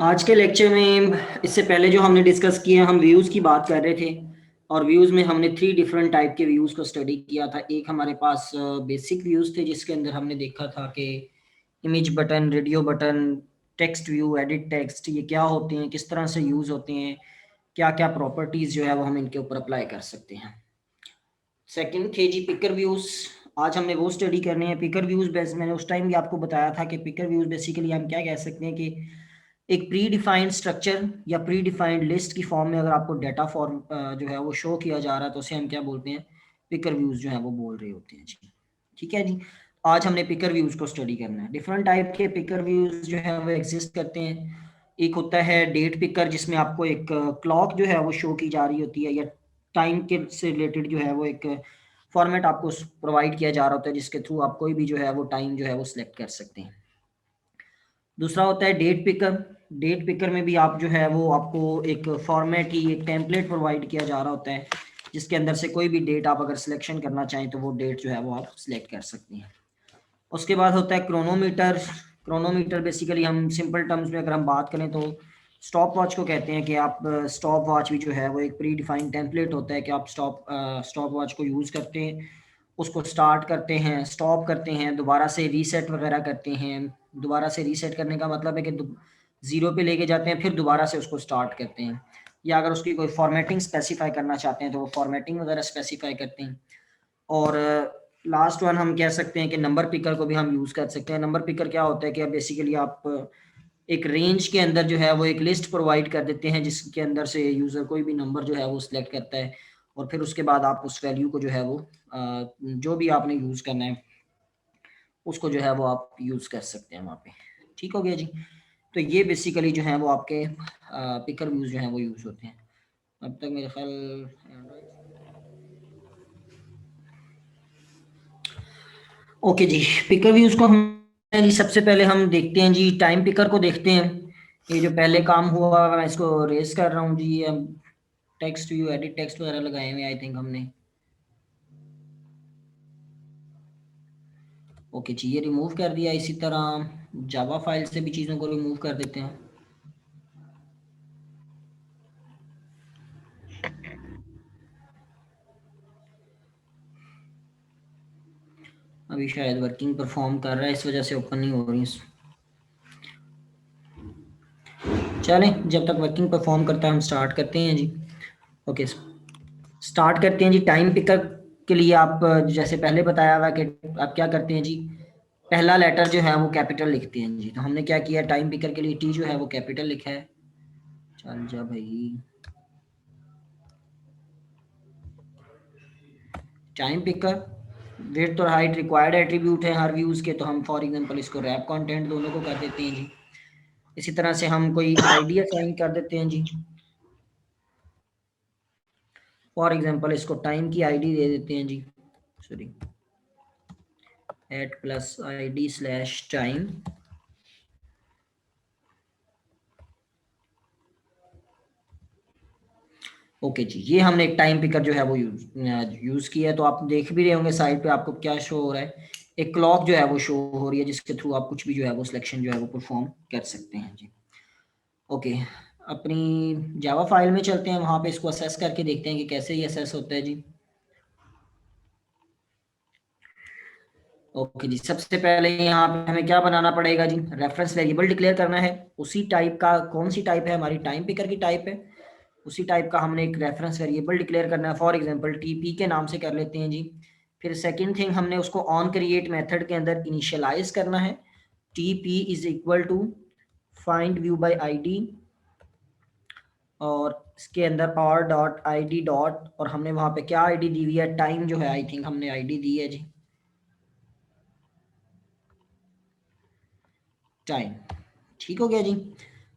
आज के लेक्चर में इससे पहले जो हमने डिस्कस किया हम व्यूज़ की बात कर रहे थे और व्यूज़ में हमने 3 डिफरेंट टाइप के व्यूज़ को स्टडी किया था। एक हमारे पास बेसिक व्यूज़ थे जिसके अंदर हमने देखा था कि image button, radio button, text view, edit text ये क्या होते हैं, किस तरह से यूज़ होते हैं, क्या क्या प्रॉपर्टीज़ जो है वो हम इनके ऊपर अप्लाई कर सकते हैं। सेकंड थे जी पिकर व्यूज़। आज हमने वो स्टडी करने हैं पिकर व्यूज़ बेस। मैंने उस टाइम भी आपको बताया था कि पिकर व्यूज़ बेसिकली हम क्या कह सकते हैं कि एक प्री डिफाइंड स्ट्रक्चर या प्री डिफाइंड लिस्ट की फॉर्म में अगर आपको डाटा फॉर्म जो है वो शो किया जा रहा है तो उसे हम क्या बोलते हैं, पिकर व्यूज़ जो है वो बोल रहे होते हैं जी। ठीक है जी। आज हमने पिकर व्यूज़ को स्टडी करना है। डिफरेंट टाइप के पिकर व्यूज़ जो है वो एग्जिस्ट करते हैं। एक होता है डेट पिकर जिसमें आपको एक क्लॉक जो है वो शो की जा रही होती है या टाइम के से रिलेटेड जो है वो एक फॉर्मेट आपको प्रोवाइड किया जा रहा होता है जिसके थ्रू आप कोई भी जो है वो टाइम जो है वो सिलेक्ट कर सकते हैं। दूसरा होता है डेट पिकर। डेट पिकर में भी आप जो है वो आपको एक फॉर्मेट ही एक टेम्पलेट प्रोवाइड किया जा रहा होता है जिसके अंदर से कोई भी डेट आप अगर सिलेक्शन करना चाहें तो वो डेट जो है वो आप सिलेक्ट कर सकते हैं। उसके बाद होता है क्रोनोमीटर। क्रोनोमीटर बेसिकली हम सिंपल टर्म्स में अगर हम बात करें तो स्टॉप वॉच को कहते हैं कि आप स्टॉप वॉच भी जो है वो एक प्री डिफाइंड टेम्पलेट होता है कि आप स्टॉप वॉच को यूज़ करते हैं, उसको स्टार्ट करते हैं, स्टॉप करते हैं, दोबारा से रीसेट वगैरह करते हैं। दोबारा से रीसेट करने का मतलब है कि ज़ीरो पे लेके जाते हैं फिर दोबारा से उसको स्टार्ट करते हैं, या अगर उसकी कोई फॉर्मेटिंग स्पेसिफाई करना चाहते हैं तो वो फॉर्मेटिंग वगैरह स्पेसिफाई करते हैं। और लास्ट वन हम कह सकते हैं कि नंबर पिकर को भी हम यूज़ कर सकते हैं। नंबर पिकर क्या होता है कि बेसिकली आप एक रेंज के अंदर जो है वो एक लिस्ट प्रोवाइड कर देते हैं जिसके अंदर से यूज़र कोई भी नंबर जो है वो सिलेक्ट करता है और फिर उसके बाद आप उस वैल्यू को जो है वो जो भी आपने यूज़ करना है उसको जो है वो आप यूज़ कर सकते हैं वहाँ पे। ठीक हो गया जी। तो ये बेसिकली जो है वो आपके पिकर व्यूज़ जो हैं वो यूज़ होते हैं। अब तक मेरे ख्याल ओके जी। पिकर व्यूज को हम जी सबसे पहले हम देखते हैं जी टाइम पिकर को देखते हैं। ये जो पहले काम हुआ मैं इसको रेस कर रहा हूँ जी। टेक्स्ट व्यू, एडिट टेक्स्ट वगैरह लगाए हुए आई थिंक हमने। ओके जी, ये रिमूव कर दिया। इसी तरह जावा फाइल से भी चीज़ों को रिमूव कर देते हैं। अभी शायद वर्किंग परफॉर्म कर रहा है इस वजह से ओपन नहीं हो रही। चलें, जब तक वर्किंग परफॉर्म करता है हम स्टार्ट करते हैं जी। ओके, स्टार्ट करते हैं जी। टाइम पिकर के लिए आप जैसे पहले बताया हुआ कि आप क्या करते हैं जी, पहला लेटर जो है वो कैपिटल लिखते हैं जी। तो हमने क्या किया, टाइम पिकर के लिए टी जो है वो कैपिटल लिखा है। चल जा भाई। टाइम पिकर विड्थ और हाइट रिक्वायर्ड एट्रीब्यूट है हर व्यूज के, तो हम फॉर एग्जांपल इसको रैप कंटेंट दोनों को कर देते हैं जी। इसी तरह से हम कोई आईडी असाइन कर देते हैं जी। फॉर एग्जांपल इसको टाइम की आईडी दे देते हैं जी। Sorry, at plus ID slash time. Okay जी, ये हमने एक टाइम पिकर जो है वो यूज किया है। तो आप देख भी रहे होंगे साइड पे आपको क्या शो हो रहा है, एक क्लॉक जो है वो शो हो रही है जिसके थ्रू आप कुछ भी जो है वो सिलेक्शन जो है वो परफॉर्म कर सकते हैं जी। ओके, अपनी जावा फाइल में चलते हैं, वहां पे इसको असेस करके देखते हैं कि कैसे ये असेस होता है जी। ओके जी, सबसे पहले यहाँ पे हमें क्या बनाना पड़ेगा जी, रेफरेंस वेरिएबल डिक्लेयर करना है। उसी टाइप का, कौन सी टाइप है हमारी, टाइम पिकर की टाइप है। उसी टाइप का हमने एक रेफरेंस वेरिएबल डिक्लेयर करना है। फॉर एग्जांपल टीपी के नाम से कर लेते हैं जी। फिर सेकंड थिंग हमने उसको ऑन क्रिएट मेथड के अंदर इनिशियलाइज करना है। TP is equal to find view by ID, और इसके अंदर और डॉट आईडी डॉट, और हमने वहां पे क्या आईडी दी हुई है, टाइम जो है आई थिंक हमने आईडी दी है जी, टाइम। ठीक हो गया जी।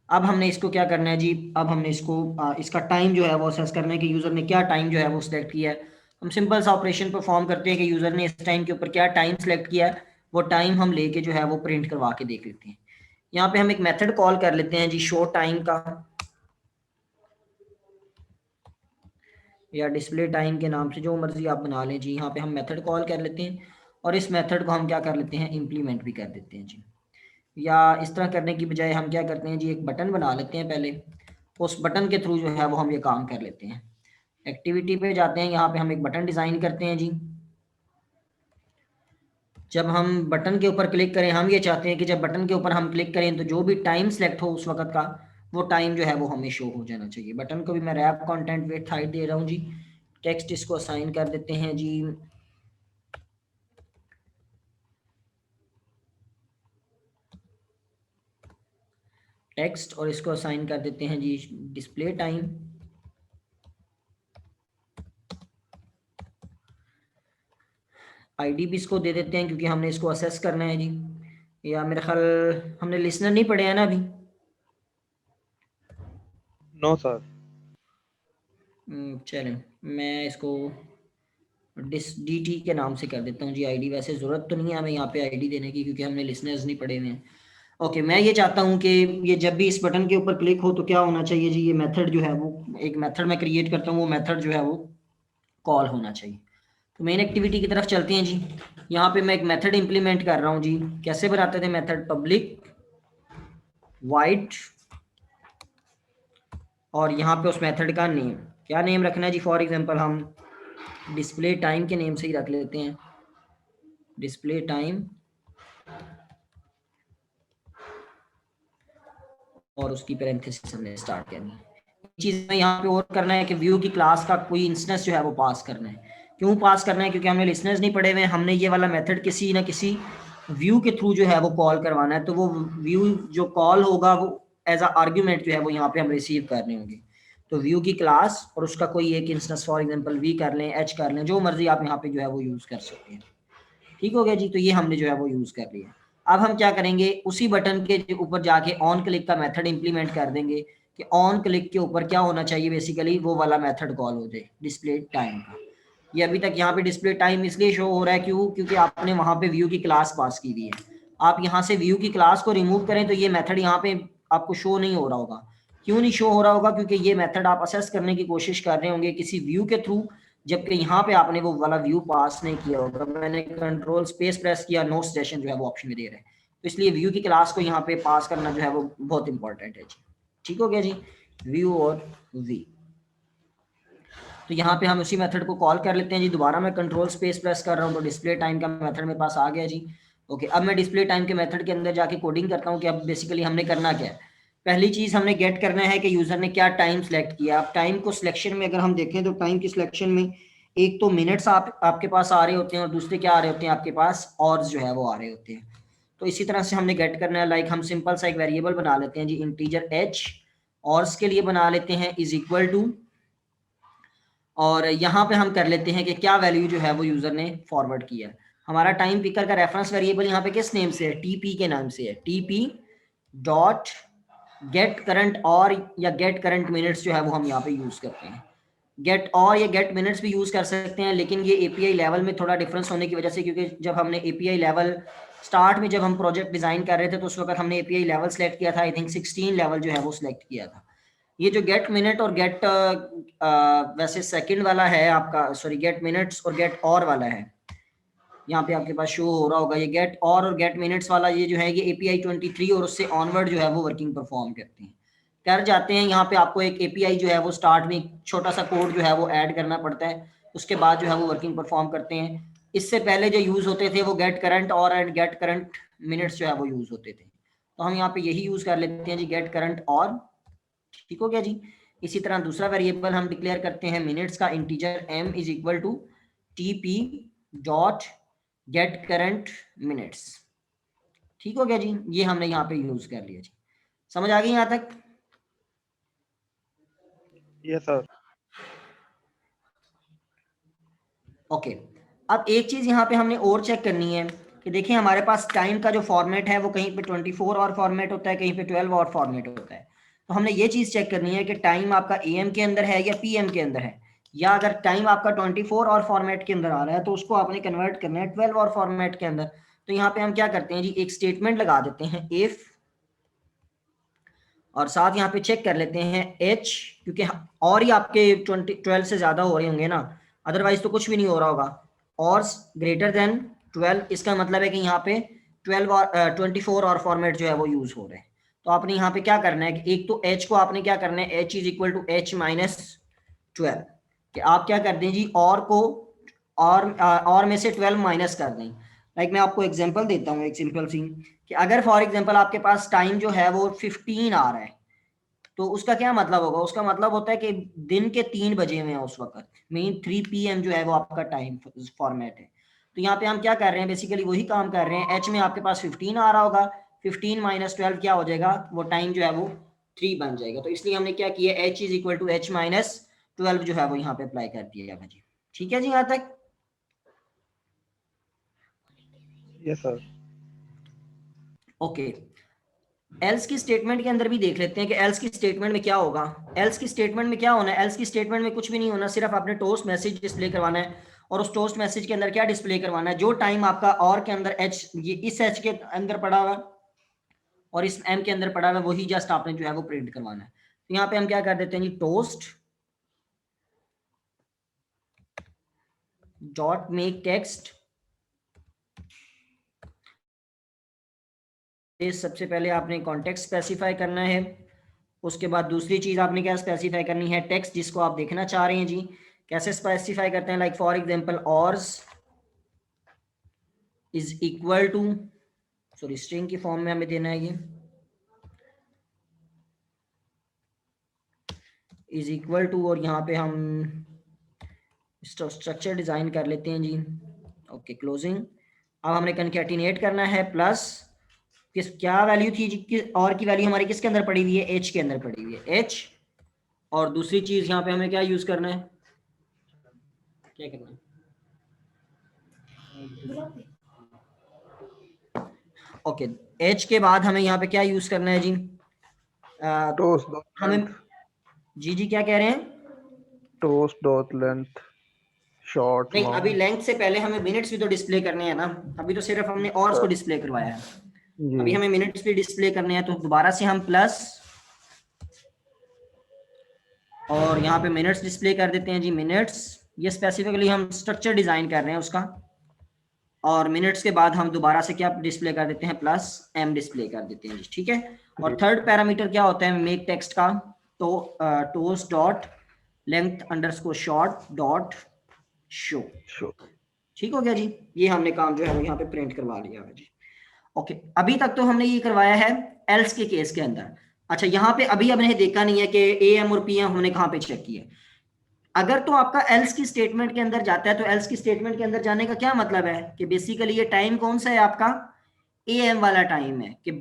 अब हमने इसको क्या करना है जी, अब हमने इसको इसका टाइम जो है वो असेस करना है कि यूज़र ने क्या टाइम जो है वो सिलेक्ट किया है। हम सिंपल सा ऑपरेशन परफॉर्म करते हैं कि यूज़र ने इस टाइम के ऊपर क्या टाइम सिलेक्ट किया है, वो टाइम हम लेके जो है वो प्रिंट करवा के देख लेते हैं। यहाँ पे हम एक मेथड कॉल कर लेते हैं जी, शो टाइम का, या डिस्प्ले टाइम के नाम से जो मर्जी आप बना लें जी। यहाँ पे हम मेथड कॉल कर लेते हैं और इस मेथड को हम क्या कर लेते हैं, इम्प्लीमेंट भी कर देते हैं जी। या इस तरह करने की बजाय हम क्या करते हैं जी, एक बटन बना लेते हैं पहले, उस बटन के थ्रू जो है वो हम ये काम कर लेते हैं। एक्टिविटी पे जाते हैं, यहाँ पे हम एक बटन डिज़ाइन करते हैं जी। जब हम बटन के ऊपर क्लिक करें, हम ये चाहते हैं कि जब बटन के ऊपर हम क्लिक करें तो जो भी टाइम सेलेक्ट हो उस वक्त का, वो टाइम जो है वो हमें शो हो जाना चाहिए। बटन को भी मैं रैप कंटेंट विड्थ हाइट दे रहा हूँ जी। टेक्स्ट इसको असाइन कर देते हैं जी टेक्स्ट, और इसको असाइन कर देते हैं जी डिस्प्ले टाइम। आईडी भी इसको दे देते हैं क्योंकि हमने इसको असेस करना है जी। या मेरा ख्याल हमने लिसनर नहीं पढ़े हैं ना अभी। No sir. चलें, मैं इसको डी टी के नाम से कर देता हूँ जी आईडी। वैसे ज़रूरत तो नहीं है हमें यहाँ पे आईडी देने की क्योंकि हमने लिसनर्स नहीं पढ़े हुए हैं। ओके, मैं ये चाहता हूँ कि ये जब भी इस बटन के ऊपर क्लिक हो तो क्या होना चाहिए जी, ये मेथड जो है वो, एक मेथड मैं क्रिएट करता हूँ, वो मेथड जो है वो कॉल होना चाहिए। तो मेन एक्टिविटी की तरफ चलते हैं जी। यहाँ पे मैं एक मेथड इंप्लीमेंट कर रहा हूँ जी। कैसे बनाते थे मेथड? पब्लिक वाइड, और यहाँ पे उस मेथड का नेम, क्या नेम रखना है जी? फॉर एग्जांपल हम डिस्प्ले टाइम के नेम से ही रख लेते हैं, डिस्प्ले टाइम, और उसकी पैरेंथेसिस हमने स्टार्ट करनी है। चीज़ में यहाँ पे और करना है कि व्यू की क्लास का कोई इंस्टेंस जो है वो पास करना है। क्यों पास करना है? क्योंकि हमने लिसनर्स नहीं पढ़े हुए हैं, हमने ये वाला मेथड किसी ना किसी व्यू के थ्रू जो है वो कॉल करवाना है। तो वो व्यू जो कॉल होगा वो एज अ आर्ग्यूमेंट जो है वो यहाँ पे हम रिसीव करने होंगे। तो व्यू की क्लास और उसका कोई एक इंस्टेंस, फॉर एग्जांपल वी कर लें, एच कर लें, जो मर्जी आप यहाँ पे जो है वो यूज़ कर सकते हैं। ठीक हो गया जी। तो ये हमने जो है वो यूज़ कर लिया। अब हम क्या करेंगे, उसी बटन के ऊपर जाके ऑन क्लिक का मेथड इंप्लीमेंट कर देंगे कि ऑन क्लिक के ऊपर क्या होना चाहिए, बेसिकली वो वाला मेथड कॉल हो जाए डिस्प्ले टाइम का। ये अभी तक यहाँ पे डिस्प्ले टाइम इसलिए शो हो रहा है क्योंकि आपने वहाँ पे व्यू की क्लास पास की हुई है। आप यहाँ से व्यू की क्लास को रिमूव करें तो ये मेथड यहाँ पे आपको शो नहीं हो रहा होगा। क्यों नहीं शो हो रहा होगा? क्योंकि ये मेथड आप असेस करने की कोशिश कर रहे होंगे किसी व्यू के थ्रू, जबकि यहाँ पे आपने वो वाला व्यू पास नहीं किया होगा। मैंने कंट्रोल स्पेस प्रेस किया, नो सेशन जो है वो ऑप्शन में दे रहे हैं। तो इसलिए व्यू की क्लास को यहाँ पे पास करना जो है वो बहुत इंपॉर्टेंट है जी। ठीक हो गया जी, व्यू और वी। तो यहाँ पे हम उसी मेथड को कॉल कर लेते हैं जी। दोबारा मैं कंट्रोल स्पेस प्रेस कर रहा हूँ तो डिस्प्ले टाइम का मेथड मेरे पास आ गया जी। ओके, अब मैं डिस्प्ले टाइम के मेथड के अंदर जाके कोडिंग करता हूँ कि अब बेसिकली हमने करना क्या है। पहली चीज़ हमने गेट करना है कि यूज़र ने क्या टाइम सेलेक्ट किया। अब टाइम को सिलेक्शन में अगर हम देखें तो टाइम की सिलेक्शन में एक तो मिनट्स आपके पास आ रहे होते हैं और दूसरे क्या आ रहे होते हैं आपके पास, ऑर्स जो है वो आ रहे होते हैं। तो इसी तरह से हमने गेट करना है। लाइक हम सिंपल सा एक वेरिएबल बना लेते हैं जी, इंटीजर एच, ऑर्स के लिए बना लेते हैं इज इक्वल टू, और यहाँ पे हम कर लेते हैं कि क्या वैल्यू जो है वो यूज़र ने फॉरवर्ड किया। हमारा टाइम पिकर का रेफरेंस वेरिएबल यहाँ पे किस नेम से है? टीपी के नाम से है। टीपी डॉट गेट करंट और या गेट करंट मिनट्स जो है वो हम यहाँ पे यूज़ करते हैं। गेट और या गेट मिनट्स भी यूज़ कर सकते हैं, लेकिन ये एपीआई लेवल में थोड़ा डिफरेंस होने की वजह से, क्योंकि जब हमने एपीआई लेवल स्टार्ट में जब हम प्रोजेक्ट डिज़ाइन कर रहे थे तो उस वक्त हमने एपीआई लेवल सेलेक्ट किया था, आई थिंक 16 लेवल जो है वो सिलेक्ट किया था। ये जो गेट मिनट और गेट वैसे सेकंड वाला है आपका, सॉरी गेट मिनट्स और गेट और वाला है, यहाँ पे आपके पास शो हो रहा होगा। ये गेट और गेट मिनट्स वाला ये जो है ये एपीआई 23 और उससे ऑनवर्ड जो है वो वर्किंग परफॉर्म करते हैं, कर जाते हैं। यहाँ पे आपको एक एपीआई जो है वो स्टार्ट में छोटा सा कोड जो है वो ऐड करना पड़ता है, उसके बाद जो है वो वर्किंग परफॉर्म करते हैं। इससे पहले जो यूज़ होते थे वो गेट करंट और एंड गेट करंट मिनट्स जो है वो यूज़ होते थे। तो हम यहाँ पे यही यूज़ कर लेते हैं जी, गेट करंट और। ठीक हो गया जी। इसी तरह दूसरा वेरिएबल हम डिक्लेयर करते हैं मिनट्स का, integer m is equal to TP dot get current minutes. ठीक हो गया जी, ये हमने यहाँ पे यूज कर लिया जी। समझ आ गई यहाँ तक? Yes sir. ओके, अब एक चीज यहाँ पे हमने और चेक करनी है कि देखिए हमारे पास टाइम का जो फॉर्मेट है वो कहीं पे 24 और फॉर्मेट होता है, कहीं पे 12 और फॉर्मेट होता है। तो हमने ये चीज चेक करनी है कि टाइम आपका AM के अंदर है या PM के अंदर है, या अगर टाइम आपका 24 और फॉर्मेट के अंदर आ रहा है तो उसको आपने कन्वर्ट करना है 12 और फॉर्मेट के अंदर। तो यहाँ पे हम क्या करते हैं जी, एक स्टेटमेंट लगा देते हैं इफ, और साथ यहाँ पे चेक कर लेते हैं एच, क्योंकि और ही आपके 12 से ज्यादा हो रहे होंगे ना, अदरवाइज तो कुछ भी नहीं हो रहा होगा। और ग्रेटर देन 12, इसका मतलब है कि यहाँ पे 12 और 24 और फॉर्मेट जो है वो यूज हो रहे हैं। तो आपने यहाँ पे क्या करना है कि एक तो h को आपने क्या करना है, h is equal to h minus 12, कि आप क्या कर दें जी, और को और में से 12 माइनस कर दें। लाइक मैं आपको एग्जांपल देता हूँ एक सिंपल सी, कि अगर फॉर एग्जांपल आपके पास टाइम जो है वो 15 आ रहा है, तो उसका क्या मतलब होगा, उसका मतलब होता है कि दिन के 3 बजे हुए हैं उस वक्त, मीन 3 PM जो है वो आपका टाइम फॉर्मेट है। तो यहाँ पे हम क्या कर रहे हैं, बेसिकली वही काम कर रहे हैं। एच में आपके पास 15 आ रहा होगा, 15 माइनस 12 क्या हो जाएगा, वो टाइम जो है वो 3 बन जाएगा। तो इसलिए हमने क्या किया, H is equal to H minus 12 जो है वो यहाँ पे अप्लाई कर दिया है जी। ठीक है जी यहाँ तक? Yes sir. ओके, एल्स की स्टेटमेंट के अंदर भी देख लेते हैं कि एल्स की स्टेटमेंट में क्या होगा। एल्स की स्टेटमेंट में क्या होना है, एल्स की स्टेटमेंट में कुछ भी नहीं होना, सिर्फ आपने टोस्ट मैसेज डिस्प्ले करवाना है, और उस टोस्ट मैसेज के अंदर क्या डिस्प्ले करवाना है, जो टाइम आपका और के अंदर एच, ये इस एच के अंदर पड़ा हुआ और इस एम के अंदर पड़ा हुआ, वही जस्ट आपने जो है वो प्रिंट करवाना है। तो यहाँ पे हम क्या कर देते हैं जी, टोस्ट डॉट मेक टेक्स्ट। सबसे पहले आपने कॉन्टेक्स्ट स्पेसिफाई करना है, उसके बाद दूसरी चीज आपने क्या स्पेसिफाई करनी है, टेक्स्ट जिसको आप देखना चाह रहे हैं जी। कैसे स्पेसिफाई करते हैं, like for example hours is equal to, sorry string की फॉर्म में हमें देना है, ये इज इक्वल टू, और यहाँ पे हम स्ट्रक्चर डिजाइन कर लेते हैं जी। Okay closing. अब हमने कंकैटिनेट करना है प्लस, किस क्या वैल्यू थी जी, और की वैल्यू हमारी किसके अंदर पड़ी हुई है, एच के अंदर पड़ी हुई है, एच। और दूसरी चीज यहाँ पे हमें क्या यूज करना है, क्या करना है, ओके एच के बाद हमें यहाँ पे क्या यूज करना है जी, टोस्ट डॉट हमें, लेंथ। जी क्या कह रहे हैं? टोस्ट डॉट लेंथ, शॉर्ट नहीं, अभी लॉन्ग। लेंथ से पहले हमें मिनट्स भी तो डिस्प्ले करने हैं ना। अभी तो सिर्फ हमने और को डिस्प्ले करवाया है, जी। अभी हमें मिनट्स भी डिस्प्ले करने हैं। तो दोबारा से हम प्लस, और यहाँ पे मिनट्स डिस्प्ले कर देते हैं जी, मिनट्स। ये स्पेसिफिकली हम स्ट्रक्चर डिजाइन कर रहे हैं उसका, और मिनट्स के बाद हम दोबारा से क्या डिस्प्ले कर देते हैं, प्लस एम डिस्प्ले कर देते हैं जी। ठीक है। और थर्ड पैरामीटर क्या होता है मेक टेक्स्ट का, तो toast dot length underscore short dot show. ठीक हो गया जी, ये हमने काम जो है वो यहाँ पे प्रिंट करवा लिया है जी। ओके, अभी तक तो हमने ये करवाया है एल्स के केस के अंदर। अच्छा, यहाँ पे अभी हमने देखा नहीं है कि ए एम और पी एम हमने कहाँ पे चेक किया। अगर तो आपका एल्स की स्टेटमेंट के अंदर जाता है, तो एल्स की स्टेटमेंट के अंदर जाने का क्या मतलब है कि बेसिकली ये टाइम कौन सा है आपका, ए एम वाला टाइम है, कि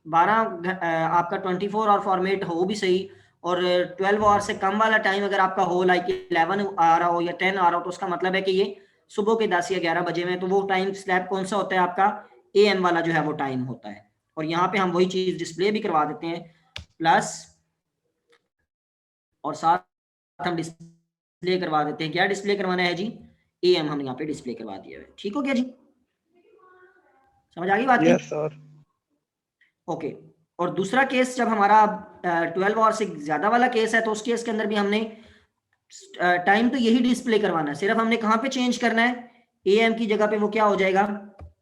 12 आपका 24 और फॉर्मेट हो भी सही, और 12 आवर से कम वाला टाइम अगर आपका हो, लाइक 11 आ रहा हो या 10 आ रहा हो, तो उसका मतलब है कि ये सुबह के 10 या 11 बजे में, तो वो टाइम स्लैब कौन सा होता है आपका, ए एम वाला जो है वो टाइम होता है। और यहाँ पे हम वही चीज डिस्प्ले भी करवा देते हैं, प्लस और साथ हम डिस्प्ले करवा देते हैं, क्या डिस्प्ले करवाना है जी, ए एम हम यहाँ पे डिस्प्ले करवा दिया है। ठीक हो गया जी, समझ आ गई बात की? Yes sir. ओके। और दूसरा केस जब हमारा 12 आवर से ज्यादा वाला केस है, तो उस केस के अंदर भी हमने टाइम तो यही डिस्प्ले करवाना है, सिर्फ हमने कहाँ पे चेंज करना है, ए एम की जगह पे वो क्या हो जाएगा,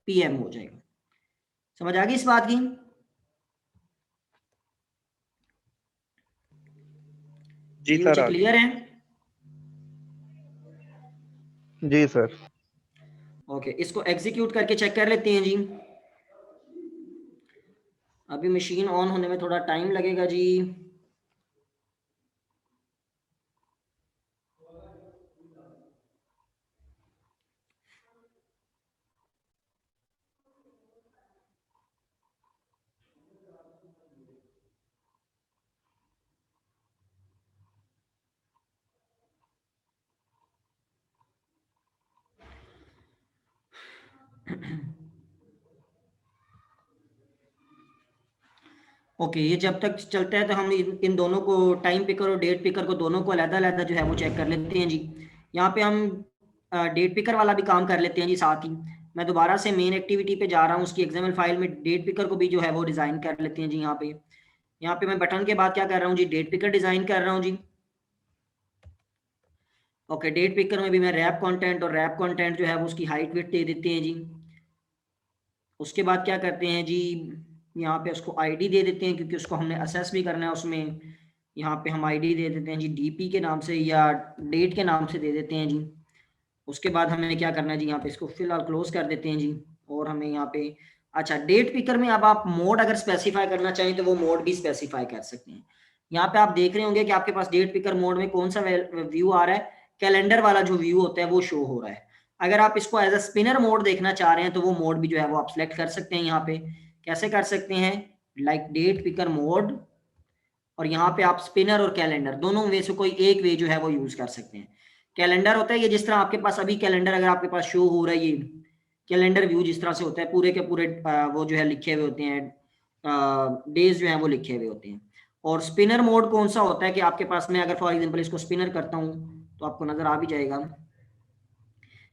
पी एम हो जाएगा। समझ आ गई इस बात की? जी ये सर बच्चे आ गई। क्लियर हैं? जी सर। ओके, इसको एग्जीक्यूट करके चेक कर लेते हैं जी। अभी मशीन ऑन होने में थोड़ा टाइम लगेगा जी। ओके, ये जब तक चलता है तो हम इन दोनों को, टाइम पिकर और डेट पिकर को, दोनों को अलग-अलग जो है वो चेक कर लेते हैं जी। यहाँ पे हम डेट पिकर वाला भी काम कर लेते हैं जी साथ ही। मैं दोबारा से मेन एक्टिविटी पे जा रहा हूँ, उसकी एक्सएमएल फाइल में डेट पिकर को भी जो है वो डिज़ाइन कर लेते हैं जी। यहाँ पे मैं बटन के बाद क्या कर रहा हूँ जी, डेट पिकर डिज़ाइन कर रहा हूँ जी। ओके, डेट पिकर में भी मैं रैप कंटेंट और रैप कंटेंट जो है वो उसकी हाइट विड्थ दे देते हैं जी। उसके बाद क्या करते हैं जी, यहाँ पे उसको आईडी दे देते हैं क्योंकि उसको हमने असेस भी करना है उसमें। यहाँ पे हम आईडी दे देते हैं जी डीपी के नाम से या डेट के नाम से दे देते हैं जी। उसके बाद हमें क्या करना है जी, यहाँ पे इसको फिलहाल क्लोज कर देते हैं जी। और हमें यहाँ पे अच्छा डेट पिकर में अब आप मोड अगर स्पेसिफाई करना चाहें तो वो मोड भी स्पेसिफाई कर सकते हैं। यहाँ पे आप देख रहे होंगे कि आपके पास डेट पिकर मोड में कौन सा व्यू आ रहा है, कैलेंडर वाला जो व्यू होता है वो शो हो रहा है। अगर आप इसको एज अ स्पिनर मोड देखना चाह रहे हैं तो वो मोड भी जो है वो आप सिलेक्ट कर सकते हैं। यहाँ पे कैसे कर सकते हैं, लाइक डेट पिकर मोड, और यहाँ पे आप स्पिनर और कैलेंडर दोनों में से कोई एक वे जो है वो यूज कर सकते हैं। कैलेंडर होता है ये जिस तरह आपके पास अभी कैलेंडर अगर आपके पास शो हो रहा है, ये कैलेंडर व्यू जिस तरह से होता है पूरे के पूरे वो जो है लिखे हुए होते हैं, डेज जो है वो लिखे हुए होते हैं। और स्पिनर मोड कौन सा होता है कि आपके पास, में अगर फॉर एग्जांपल इसको स्पिनर करता हूँ तो आपको नजर आ भी जाएगा।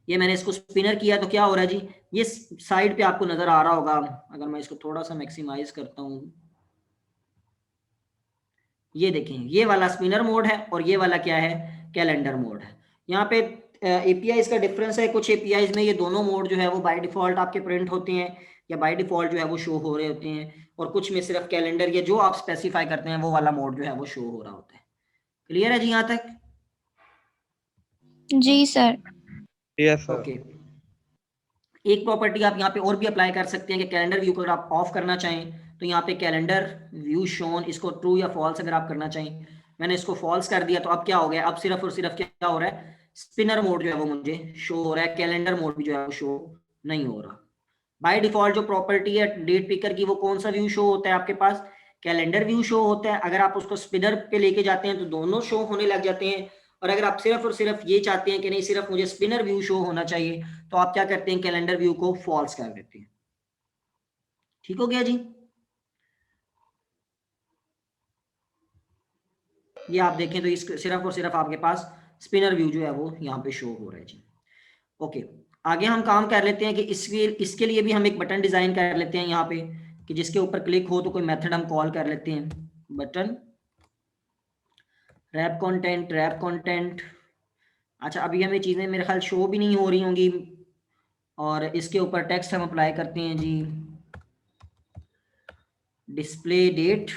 ये मैंने इसको स्पिनर किया तो क्या हो रहा है जी, ये साइड पे आपको नजर आ रहा होगा। अगर मैं इसको थोड़ा सा मैक्सिमाइज करता हूँ, ये देखें ये वाला स्पिनर मोड है और ये वाला क्या है, कैलेंडर मोड है। यहाँ पे एपीआई का डिफरेंस है, कुछ एपीआई में ये दोनों मोड जो है वो बाय डिफॉल्ट आपके प्रिंट होते हैं या बाय डिफॉल्ट जो है वो शो हो रहे होते हैं, और कुछ में सिर्फ कैलेंडर या जो आप स्पेसिफाई करते हैं वो वाला मोड जो है वो शो हो रहा होता है। क्लियर है जी यहाँ तक? जी सर। Yes sir. ओके, एक प्रॉपर्टी आप यहाँ पे और भी अप्लाई कर सकते हैं कि कैलेंडर व्यू को अगर आप ऑफ करना चाहें तो यहाँ पे कैलेंडर व्यू शोन, इसको ट्रू या फॉल्स अगर आप करना चाहें, मैंने इसको फॉल्स कर दिया तो अब क्या हो गया, अब सिर्फ और सिर्फ क्या हो रहा है, स्पिनर मोड जो है वो मुझे शो हो रहा है, कैलेंडर मोड भी जो है वो शो नहीं हो रहा। बाय डिफॉल्ट जो प्रॉपर्टी है डेट पिकर की वो कौन सा व्यू शो होता है आपके पास, कैलेंडर व्यू शो होता है। अगर आप उसको स्पिनर पे लेके जाते हैं तो दोनों शो होने लग जाते हैं, और अगर आप सिर्फ और सिर्फ ये चाहते हैं कि नहीं सिर्फ मुझे स्पिनर व्यू शो होना चाहिए तो आप क्या करते हैं, कैलेंडर व्यू को फॉल्स कर देते हैं। ठीक हो गया जी? ये आप देखें तो इस सिर्फ और सिर्फ आपके पास स्पिनर व्यू जो है वो यहाँ पे शो हो रहा है जी। ओके, आगे हम काम कर लेते हैं कि इसके लिए भी हम एक बटन डिजाइन कर लेते हैं यहाँ पे कि जिसके ऊपर क्लिक हो तो कोई मेथड हम कॉल कर लेते हैं, बटन रैप कंटेंट। अच्छा अभी हमें चीजें मेरे ख्याल शो भी नहीं हो रही होंगी, और इसके ऊपर टेक्स्ट हम अप्लाई करते हैं जी, display date.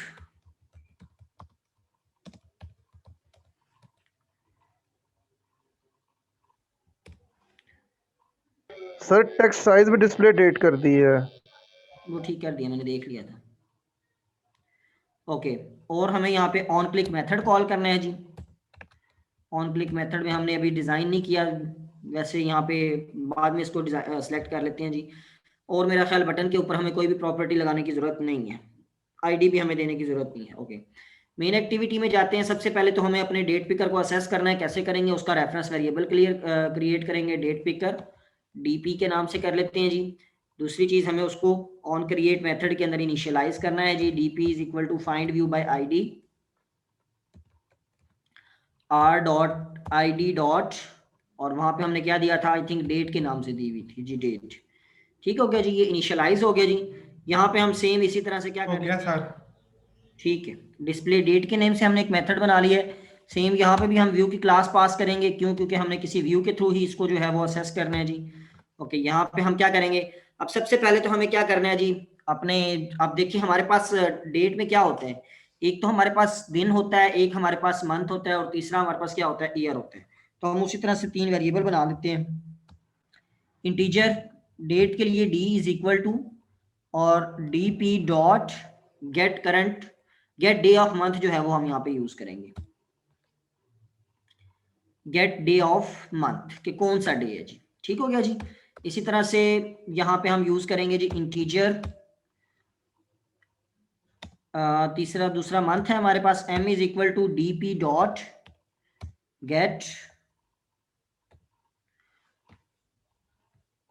Sir text size में डिस्प्ले डेट कर दी है। वो ठीक कर दिया, मैंने देख लिया था। ओके, और हमें यहाँ पे ऑन क्लिक मेथड कॉल करना है जी। ऑन क्लिक मेथड में हमने अभी डिजाइन नहीं किया, वैसे यहाँ पे बाद में इसको सेलेक्ट कर लेते हैं जी। और मेरा ख्याल बटन के ऊपर हमें कोई भी प्रॉपर्टी लगाने की जरूरत नहीं है, आईडी भी हमें देने की जरूरत नहीं है। ओके, मेन एक्टिविटी में जाते हैं। सबसे पहले तो हमें अपने डेट पिकर को असेस करना है, कैसे करेंगे, उसका रेफरेंस वेरिएबल क्रिएट करेंगे, डेट पिकर डीपी के नाम से कर लेते हैं जी। दूसरी चीज हमें उसको ऑन क्रिएट मेथड के अंदर इनिशियलाइज करना है जी, DP is equal to find view by ID R dot I D dot, और वहां पे हमने क्या दिया था, आई थिंक डेट के नाम से दी हुई थी जी, डेट। ठीक हो गया जी, ये इनिशियलाइज हो गया जी। यहाँ पे हम सेम इसी तरह से क्या करेंगे सर, ठीक है, डिस्प्ले डेट के नेम से हमने एक मेथड बना लिया है। सेम यहाँ पे भी हम व्यू की क्लास पास करेंगे, क्यों, क्योंकि हमने किसी व्यू के थ्रू ही इसको जो है वो असेस करना है जी। ओके, यहाँ पे हम क्या करेंगे, अब सबसे पहले तो हमें क्या करना है जी, अपने, अब देखिए हमारे पास डेट में क्या होता है, एक तो हमारे पास दिन होता है, एक हमारे पास मंथ होता है, और तीसरा हमारे पास क्या होता है, ईयर होता है। तो हम उसी तरह से 3 वेरिएबल बना देते हैं। इंटीजर डेट के लिए डी इज इक्वल टू, और D P dot get current, get day of month जो है वो हम यहाँ पे यूज करेंगे, गेट डे ऑफ मंथ कि कौन सा डे है जी। ठीक हो गया जी। इसी तरह से यहाँ पे हम यूज करेंगे जी इंटीजर, तीसरा दूसरा मंथ है हमारे पास, m is equal to D P dot get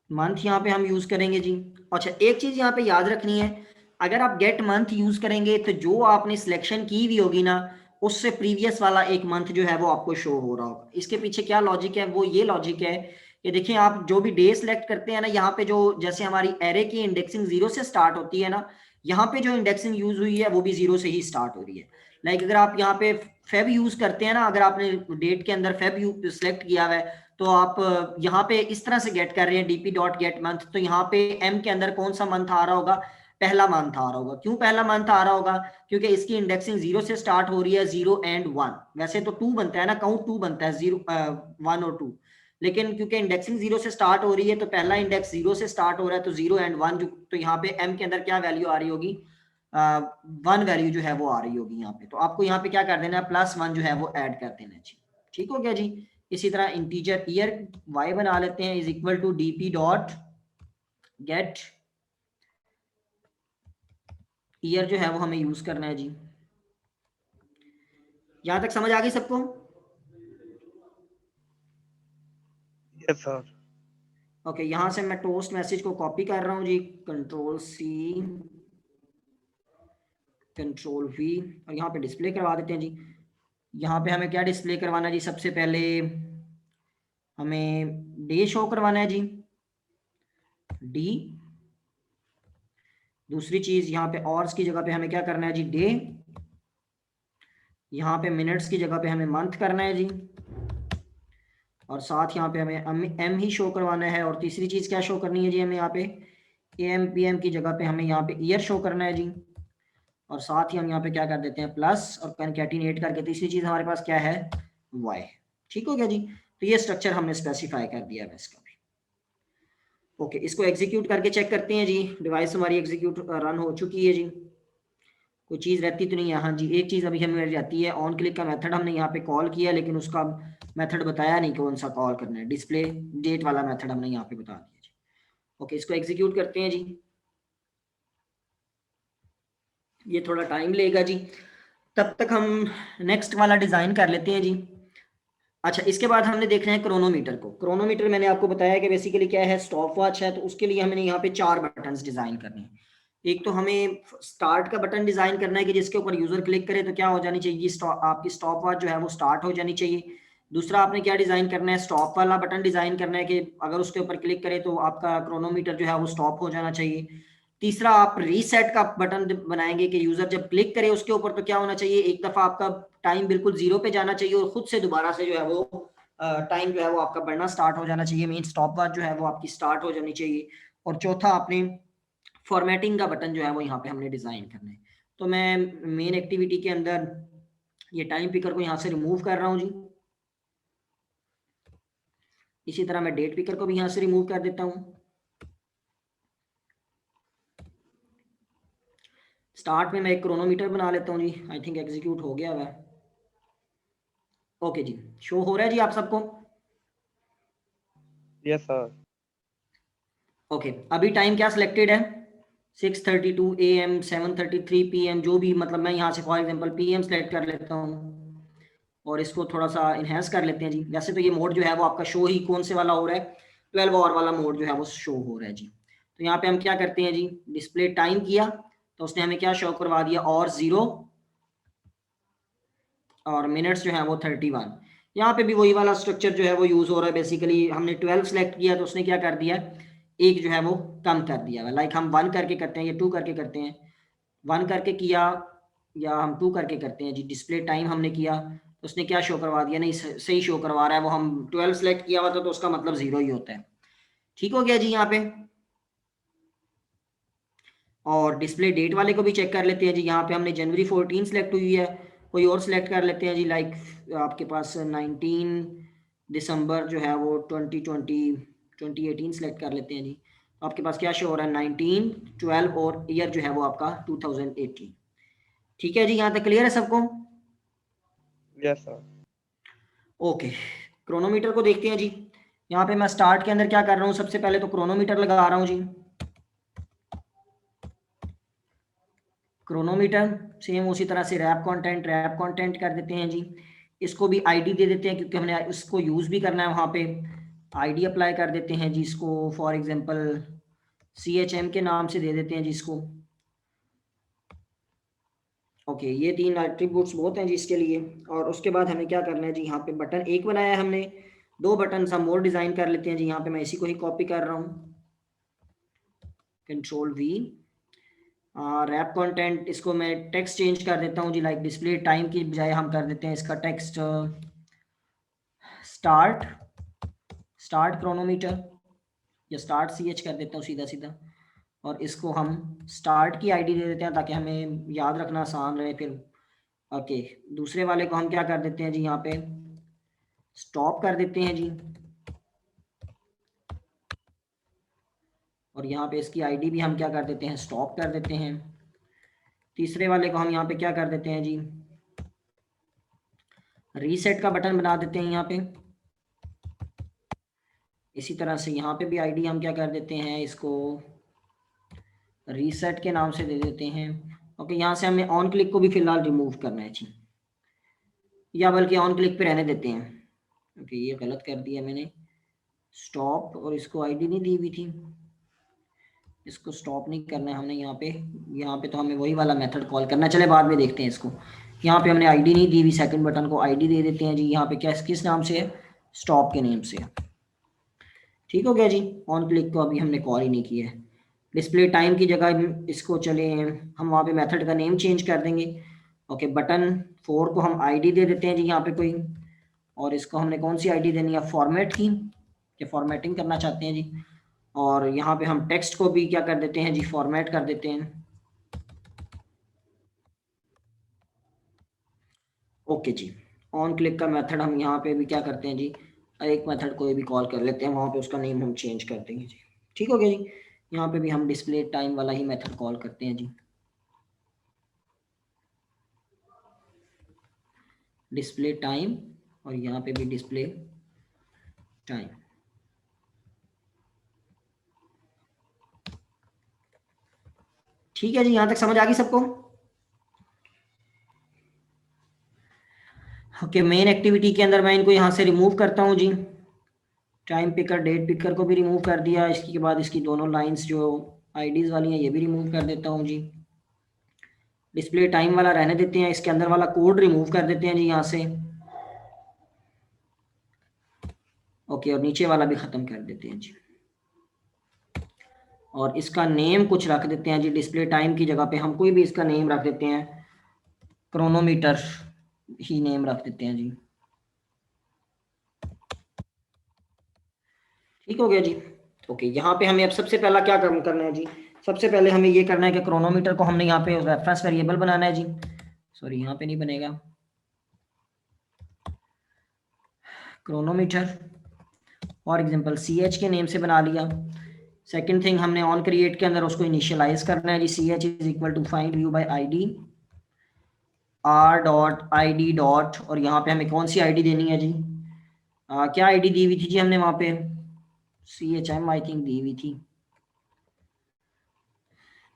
month, यहाँ पे हम यूज करेंगे जी। अच्छा एक चीज यहाँ पे याद रखनी है, अगर आप गेट मंथ यूज करेंगे तो जो आपने सिलेक्शन की हुई होगी ना, उससे प्रीवियस वाला एक मंथ जो है वो आपको शो हो रहा होगा। इसके पीछे क्या लॉजिक है, वो ये लॉजिक है कि देखिए आप जो भी डे सिलेक्ट करते हैं ना, यहाँ पे जो जैसे हमारी एरे की इंडेक्सिंग 0 से स्टार्ट होती है ना, यहाँ पे जो इंडेक्सिंग यूज हुई है वो भी 0 से ही स्टार्ट हो रही है। लाइक अगर आप यहाँ पे फेब यूज करते हैं ना, अगर आपने डेट के अंदर फेब सेलेक्ट किया हुआ है तो आप यहाँ पे इस तरह से गेट कर रहे हैं डीपी डॉट गेट मंथ, तो यहाँ पे एम के अंदर कौन सा मंथ आ रहा होगा, पहला मंथ आ रहा होगा। क्यों पहला मंथ आ रहा होगा, क्योंकि इसकी इंडेक्सिंग 0 से स्टार्ट हो रही है, 0 एंड 1। वैसे तो 2 बनता है ना, काउंट 2 बनता है, 0 1 और 2, लेकिन क्योंकि इंडेक्सिंग 0 से स्टार्ट हो रही है तो पहला इंडेक्स 0 से स्टार्ट हो रहा है, तो 0 एंड 1 जो, तो यहाँ पे एम के अंदर क्या वैल्यू आ रही होगी, 1 वैल्यू जो है वो आ रही होगी यहाँ पे। तो आपको यहाँ पे क्या कर देना है, +1 जो है वो ऐड कर देना है जी। ठीक हो गया जी। इसी तरह इंटीजर ईयर y बना लेते हैं, is equal to DP dot get year जो है वो हमें यूज करना है जी। यहां तक समझ आ गई सबको? Yes sir. ओके, यहां से मैं टोस्ट मैसेज को कॉपी कर रहा हूं जी, Ctrl+C Ctrl+V, और यहाँ पे डिस्प्ले करवा देते हैं जी। यहाँ पे हमें क्या डिस्प्ले करवाना है जी, सबसे पहले हमें डे शो करवाना है जी, डी। दूसरी चीज यहाँ पे ऑर्स की जगह पे हमें क्या करना है जी, डे। यहाँ पे मिनट्स की जगह पे हमें मंथ करना है जी, और साथ यहाँ पे हमें एम ही शो करवाना है। और तीसरी चीज क्या शो करनी है जी, हमें यहाँ पे एम पी एम की जगह पे हमें यहाँ पे ईयर शो करना है जी, और साथ ही हम यहाँ पे क्या कर देते हैं प्लस और कनकैटिनेट करके तीसरी चीज हमारे पास क्या है, वाई। ठीक हो गया जी। तो ये स्ट्रक्चर हमने स्पेसिफाई कर दिया है इसका भी। ओके, इसको एग्जीक्यूट करके चेक करते हैं जी। डिवाइस हमारी एग्जीक्यूट रन हो चुकी है जी, कोई चीज़ रहती तो नहीं है। हाँ जी, एक चीज़ अभी हमें रहती है, ऑन क्लिक का मेथड हमने यहाँ पे कॉल किया, लेकिन उसका मेथड बताया नहीं कौन सा कॉल करना है, डिस्प्ले डेट वाला मेथड हमने यहाँ पे बता दिया जी। ओके, इसको एग्जीक्यूट करते हैं जी, ये थोड़ा टाइम लेगा जी। तब तक हम नेक्स्ट वाला डिज़ाइन कर लेते हैं जी। अच्छा, इसके बाद हमने देखना है क्रोनोमीटर को। क्रोनोमीटर मैंने आपको बताया कि बेसिकली क्या है, स्टॉप वॉच है, तो उसके लिए हमने यहाँ पे 4 बटन्स डिज़ाइन करने हैं। एक तो हमें स्टार्ट का बटन डिज़ाइन करना है कि जिसके ऊपर यूज़र क्लिक करे तो क्या हो जानी चाहिए, आपकी स्टॉप वॉच जो है वो स्टार्ट हो जानी चाहिए। दूसरा आपने क्या डिज़ाइन करना है, स्टॉप वाला बटन डिज़ाइन करना है कि अगर उसके ऊपर क्लिक करे तो आपका क्रोनोमीटर जो है वो स्टॉप हो जाना चाहिए। तीसरा आप रीसेट का बटन बनाएंगे कि यूज़र जब क्लिक करे उसके ऊपर तो क्या होना चाहिए, एक दफ़ा आपका टाइम बिल्कुल 0 पे जाना चाहिए और खुद से दोबारा से जो है वो टाइम जो है वो आपका बढ़ना स्टार्ट हो जाना चाहिए, मीन स्टॉप वॉच जो है वो आपकी स्टार्ट हो जानी चाहिए। और चौथा आपने फॉर्मेटिंग का बटन जो है वो यहाँ पे हमने डिज़ाइन करना है। तो मैं मेन एक्टिविटी के अंदर ये टाइम पिकर को यहाँ से रिमूव कर रहा हूँ जी। इसी तरह मैं डेट पिकर को भी यहाँ से रिमूव कर देता हूँ। स्टार्ट में मैं एक क्रोनोमीटर बना लेता हूँ जी, आई थिंक एग्जीक्यूट हो गया है। ओके जी, शो हो रहा है जी आप सबको? Yes sir. ओके, अभी टाइम क्या सिलेक्टेड है, 6:32 AM, 7:33 PM, जो भी, मतलब मैं यहाँ से फॉर एग्जांपल PM सेलेक्ट कर लेता हूँ और इसको थोड़ा सा इन्हेंस कर लेते हैं जी। वैसे तो ये मोड जो है वो आपका शो ही कौन से वाला हो रहा है, 12 आवर वाला मोड जो है वो शो हो रहा है जी। तो यहाँ पे हम क्या करते हैं जी, डिस्प्ले टाइम किया तो उसने हमें क्या शो करवा दिया, और 0, और मिनट्स जो है वो 31। यहाँ पे भी वही वाला स्ट्रक्चर जो है वो यूज हो रहा है। बेसिकली हमने 12 सेलेक्ट किया तो उसने क्या कर दिया, एक जो है वो कम कर दिया। लाइक हम 1 करके करते हैं या 2 करके करते हैं, 1 करके किया या हम 2 करके करते हैं जी। डिस्प्ले टाइम हमने किया तो उसने क्या शो करवा दिया, नहीं सही शो करवा रहा है वो, हम 12 सेलेक्ट किया हुआ था तो उसका मतलब 0 ही होता है। ठीक हो गया जी यहाँ पे। और डिस्प्ले डेट वाले को भी चेक कर लेते हैं जी। यहाँ पे हमने जनवरी 14 सेलेक्ट हुई है, कोई और सिलेक्ट कर लेते हैं जी। लाइक आपके पास 19 दिसंबर जो है वो 2018 सेलेक्ट कर लेते हैं जी। आपके पास क्या शो हो रहा है, 19, 12 और ईयर जो है वो आपका 2018। ठीक है जी, यहाँ तक क्लियर है सबको? Yes sir. ओके, क्रोनोमीटर को देखते हैं जी। यहाँ पे मैं स्टार्ट के अंदर क्या कर रहा हूँ, सबसे पहले तो क्रोनोमीटर लगा रहा हूँ जी। क्रोनोमीटर सेम उसी तरह से रैप कंटेंट कर देते हैं जी। इसको भी आईडी दे देते हैं क्योंकि हमने इसको यूज भी करना है वहाँ पे। आईडी अप्लाई कर देते हैं जी इसको, फॉर एग्जांपल CHM के नाम से दे देते हैं जी इसको। ओके, ये 3 एट्रीब्यूट्स बहुत हैं जी इसके लिए। और उसके बाद हमें क्या करना है जी, यहाँ पे बटन एक बनाया है हमने, 2 बटन हम और डिज़ाइन कर लेते हैं जी। यहाँ पे मैं इसी को ही कॉपी कर रहा हूँ, Ctrl+V। रैप कंटेंट, इसको मैं टेक्स्ट चेंज कर देता हूँ जी। लाइक डिस्प्ले टाइम की बजाय हम कर देते हैं इसका टेक्स्ट स्टार्ट स्टार्ट क्रोनोमीटर या स्टार्ट CH कर देता हूँ सीधा सीधा, और इसको हम स्टार्ट की आईडी दे देते हैं ताकि हमें याद रखना आसान रहे फिर। ओके, दूसरे वाले को हम क्या कर देते हैं जी, यहाँ पे स्टॉप कर देते हैं जी, और यहाँ पे इसकी आईडी भी हम क्या कर देते हैं, स्टॉप कर देते हैं। तीसरे वाले को हम यहाँ पे क्या कर देते हैं जी, रीसेट का बटन बना देते हैं यहाँ पे। इसी तरह से यहाँ पे भी आईडी हम क्या कर देते हैं, इसको रीसेट के नाम से दे देते हैं। ओके, यहाँ से हमें ऑन क्लिक को भी फिलहाल रिमूव करना है जी, या बल्कि ऑन क्लिक पे रहने देते हैं। ओके, ये गलत कर दिया मैंने, स्टॉप, और इसको आईडी नहीं दी हुई थी, इसको स्टॉप नहीं करना है हमने यहाँ पे तो हमें वही वाला मेथड कॉल करना है। चले बाद में देखते हैं इसको। यहाँ पे हमने आईडी नहीं दी हुई, सेकंड बटन को आईडी दे देते हैं जी। यहाँ पे क्या किस नाम से है, स्टॉप के नेम से है। ठीक हो गया जी, ऑन क्लिक को अभी हमने कॉल ही नहीं किया है। डिस्प्ले टाइम की जगह इसको चले हम वहाँ पे मेथड का नेम चेंज कर देंगे। ओके, बटन 4 को हम आईडी दे देते हैं जी यहाँ पे कोई, और इसको हमने कौन सी आईडी देनी है, फॉर्मेट की, कि फॉर्मेटिंग करना चाहते हैं जी। और यहाँ पे हम टेक्स्ट को भी क्या कर देते हैं जी, फॉर्मेट कर देते हैं। ओके जी, ऑन क्लिक का मेथड हम यहाँ पे भी क्या करते हैं जी, एक मेथड कोई भी कॉल कर लेते हैं, वहाँ पे उसका नेम हम चेंज कर देंगे जी। ठीक हो गया जी, यहाँ पे भी हम डिस्प्ले टाइम वाला ही मेथड कॉल करते हैं जी, डिस्प्ले टाइम, और यहाँ पे भी डिस्प्ले टाइम। ठीक है जी, यहाँ तक समझ आ गई सबको। ओके, मेन एक्टिविटी के अंदर मैं इनको यहाँ से रिमूव करता हूँ जी, टाइम पिकर डेट पिकर को भी रिमूव कर दिया। इसके बाद इसकी दोनों लाइंस जो आईडीज वाली हैं ये भी रिमूव कर देता हूँ जी। डिस्प्ले टाइम वाला रहने देते हैं, इसके अंदर वाला कोड रिमूव कर देते हैं जी यहाँ से। ओके, और नीचे वाला भी ख़त्म कर देते हैं जी, और इसका नेम कुछ रख देते हैं जी। डिस्प्ले टाइम की जगह पे हम कोई भी इसका नेम रख देते हैं, क्रोनोमीटर ही नेम रख देते हैं जी। ठीक हो गया जी। ओके, यहाँ पे हमें अब सबसे पहला क्या काम करना है जी, सबसे पहले हमें ये करना है कि क्रोनोमीटर को हमने यहाँ पे रेफरेंस वेरिएबल बनाना है जी। सॉरी, यहाँ पे नहीं बनेगा, क्रोनोमीटर फॉर एग्जांपल CH के नेम से बना लिया। सेकंड थिंग, हमने ऑन क्रिएट के अंदर उसको इनिशियलाइज करना है जी, CH is equal to find view by ID, r.id dot, और यहाँ पे हमें कौन सी आईडी देनी है जी, क्या आईडी दी हुई थी जी हमने वहाँ पे, CHM आई थिंक दी हुई थी।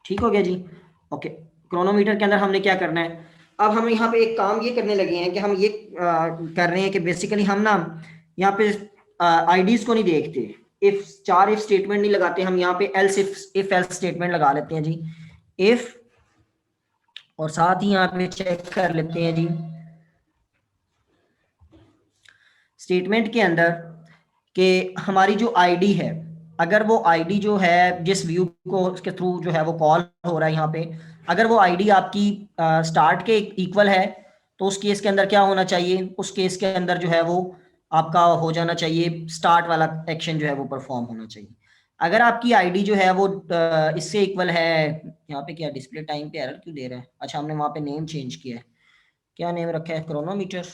ठीक हो गया जी। ओके, क्रोनोमीटर के अंदर हमने क्या करना है, अब हम यहाँ पे एक काम ये करने लगे हैं कि हम ये कर रहे हैं कि बेसिकली हम ना यहाँ पे आईडीज को नहीं देखते, इफ 4 इफ स्टेटमेंट नहीं लगाते, हम यहाँ पे एल्स इफ एल्स स्टेटमेंट लगा लेते हैं जी। इफ, और साथ ही यहाँ पे चेक कर लेते हैं जी स्टेटमेंट के अंदर कि हमारी जो आईडी है, अगर वो आईडी जो है जिस व्यू को उसके थ्रू जो है वो कॉल हो रहा है यहाँ पे, अगर वो आईडी आपकी स्टार्ट के इक्वल है, तो उस केस के अंदर क्या होना चाहिए, उस केस के अंदर जो है वो आपका हो जाना चाहिए, स्टार्ट वाला एक्शन जो है वो परफॉर्म होना चाहिए। अगर आपकी आईडी जो है वो इससे इक्वल है, यहाँ पे क्या डिस्प्ले टाइम पे एरर क्यों दे रहा है, अच्छा हमने वहाँ पे नेम चेंज किया है, क्या नेम रखा है, क्रोनोमीटर।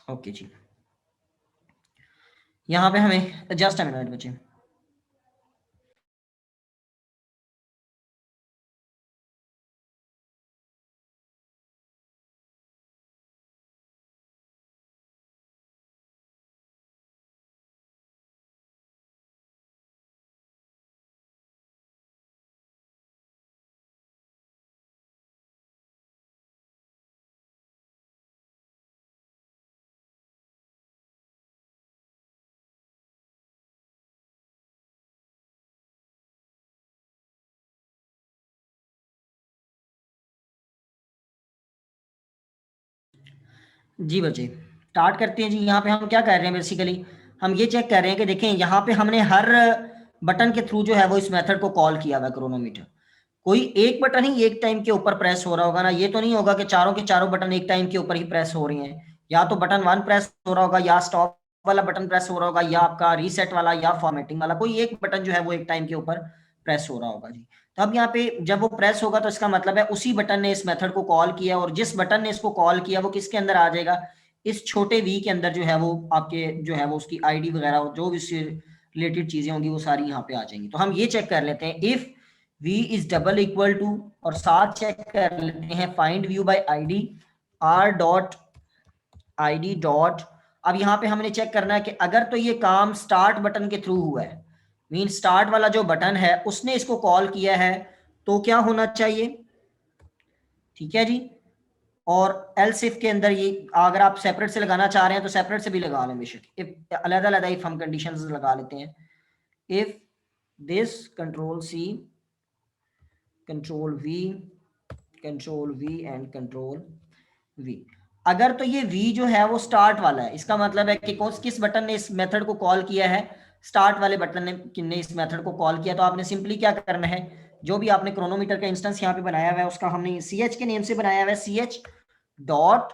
ओके जी, यहाँ पे हमें जस्ट अ मिनट बचे। जी बच्चे स्टार्ट करते हैं जी। यहाँ पे हम क्या कर रहे हैं, बेसिकली हम ये चेक कर रहे हैं कि देखें यहाँ पे हमने हर बटन के थ्रू जो है वो इस मेथड को कॉल किया हुआ क्रोनोमीटर। कोई एक बटन ही एक टाइम के ऊपर प्रेस हो रहा होगा ना, ये तो नहीं होगा कि चारों के चारों बटन एक टाइम के ऊपर ही प्रेस हो रही हैं। या तो बटन 1 प्रेस हो रहा होगा, या स्टॉप वाला बटन प्रेस हो रहा होगा, या आपका रीसेट वाला, या फॉर्मेटिंग वाला, कोई एक बटन जो है वो एक टाइम के ऊपर प्रेस हो रहा होगा जी। तो अब यहाँ पे जब वो प्रेस होगा तो इसका मतलब है उसी बटन ने इस मेथड को कॉल किया, और जिस बटन ने इसको कॉल किया वो किसके अंदर आ जाएगा, इस छोटे वी के अंदर जो है वो आपके जो है वो उसकी आईडी वगैरह जो भी उससे रिलेटेड चीजें होंगी वो सारी यहाँ पे आ जाएंगी। तो हम ये चेक कर लेते हैं if v is double equal to, और साथ चेक कर लेते हैं find view by ID r dot id dot. अब यहाँ पे हमने चेक करना है कि अगर तो ये काम स्टार्ट बटन के थ्रू हुआ है, मीन स्टार्ट वाला जो बटन है उसने इसको कॉल किया है, तो क्या होना चाहिए, ठीक है जी। और एल्स इफ के अंदर ये अगर आप सेपरेट से लगाना चाह रहे हैं तो सेपरेट से भी लगा लें बेशक, इफ अलग अलग इफ हम कंडीशंस लगा लेते हैं। If this control C control V and control V, अगर तो ये v जो है वो स्टार्ट वाला है, इसका मतलब है कि कौन किस बटन ने इस मेथड को कॉल किया है, स्टार्ट वाले बटन ने इस मेथड को कॉल किया। तो आपने सिंपली क्या करना है, जो भी आपने क्रोनोमीटर का इंस्टेंस यहाँ पे बनाया हुआ है उसका हमने ch के नेम से बनाया हुआ है, ch डॉट,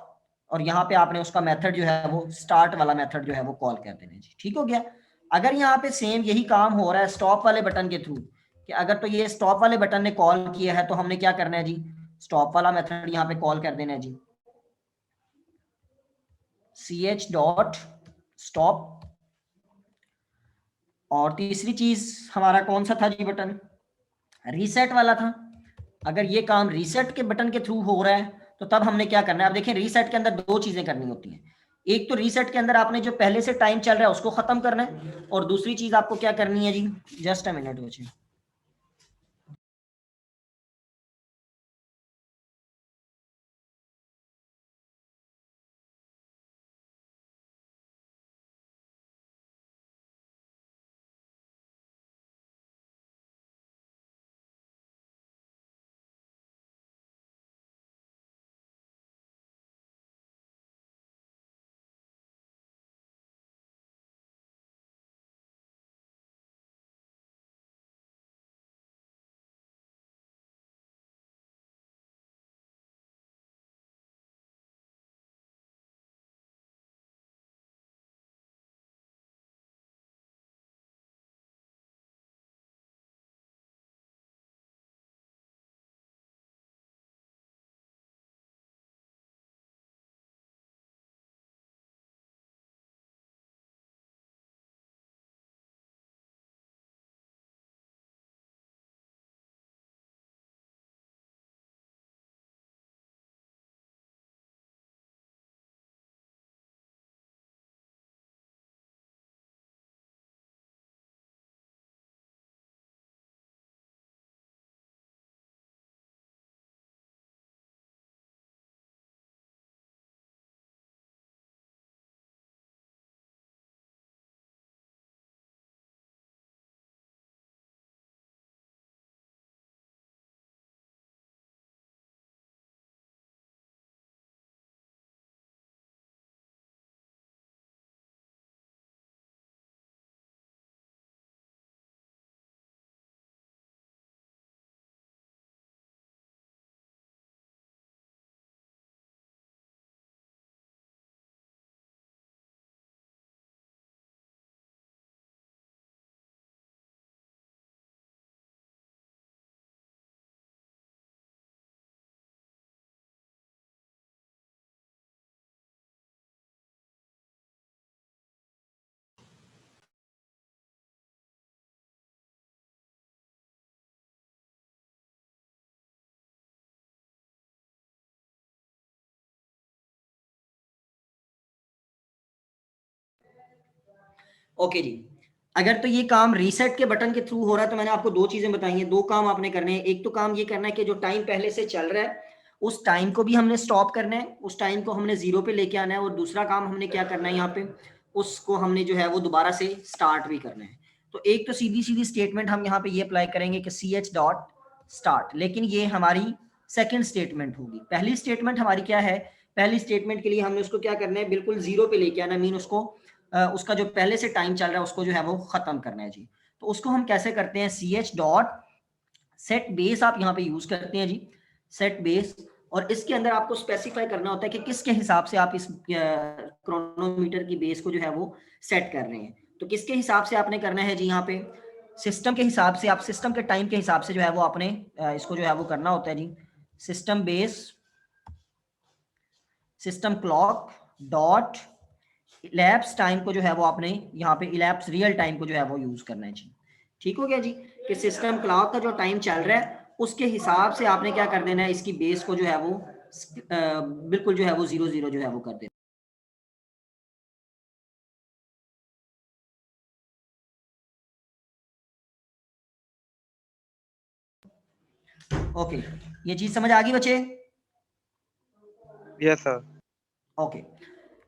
और यहाँ पे आपने उसका मेथड जो है वो स्टार्ट वाला मेथड जो है वो कॉल कर देना जी। ठीक हो गया। अगर यहाँ पे सेम यही काम हो रहा है स्टॉप वाले बटन के थ्रू, कि अगर तो ये स्टॉप वाले बटन ने कॉल किया है तो हमने क्या करना है जी, स्टॉप वाला मेथड यहाँ पे कॉल कर देना है जी, ch डॉट स्टॉप। और तीसरी चीज हमारा कौन सा था जी बटन, रीसेट वाला था। अगर ये काम रीसेट के बटन के थ्रू हो रहा है तो तब हमने क्या करना है, आप देखें रीसेट के अंदर दो चीजें करनी होती हैं। एक तो रीसेट के अंदर आपने जो पहले से टाइम चल रहा है उसको खत्म करना है, और दूसरी चीज आपको क्या करनी है जी, जस्ट अ मिनट बच्चे। ओके जी। अगर तो ये काम रीसेट के बटन के थ्रू हो रहा है तो मैंने आपको दो चीजें बताई हैं, दो काम आपने करने हैं। एक तो काम ये करना है कि जो टाइम पहले से चल रहा है उस टाइम को भी हमने स्टॉप करना है, उस टाइम को हमने जीरो पे लेके आना है, और दूसरा काम हमने क्या करना है यहाँ पे, उसको हमने जो है वो दोबारा से स्टार्ट भी करना है। तो एक तो सीधी सीधी स्टेटमेंट हम यहाँ पे ये अप्लाई करेंगे कि ch डॉट स्टार्ट, लेकिन ये हमारी सेकेंड स्टेटमेंट होगी। पहली स्टेटमेंट हमारी क्या है पहली स्टेटमेंट के लिए हमने उसको क्या करना है, बिल्कुल जीरो पे लेके आना, मीन उसको उसका जो पहले से टाइम चल रहा है उसको जो है वो खत्म करना है जी। तो उसको हम कैसे करते हैं, ch डॉट सेट बेस आप यहाँ पे यूज करते हैं जी, सेट बेस। और इसके अंदर आपको स्पेसिफाई करना होता है कि किसके हिसाब से आप इस क्रोनोमीटर की बेस को जो है वो सेट कर रहे हैं। तो किसके हिसाब से आपने करना है जी, यहाँ पे सिस्टम के हिसाब से, आप सिस्टम के टाइम के हिसाब से जो है वो आपने इसको जो है वो करना होता है जी। System base, system clock dot elapse time को जो है वो आपने यहाँ पे इलैप्स रियल टाइम को जो है वो यूज करना है जी। ठीक हो गया जी, कि सिस्टम क्लॉक का जो टाइम चल रहा है उसके हिसाब से आपने क्या कर देना है, इसकी बेस को जो है वो बिल्कुल जो है वो 00 जो है वो कर देना। ओके, ये चीज समझ आ गई बच्चे? Yes sir. Okay,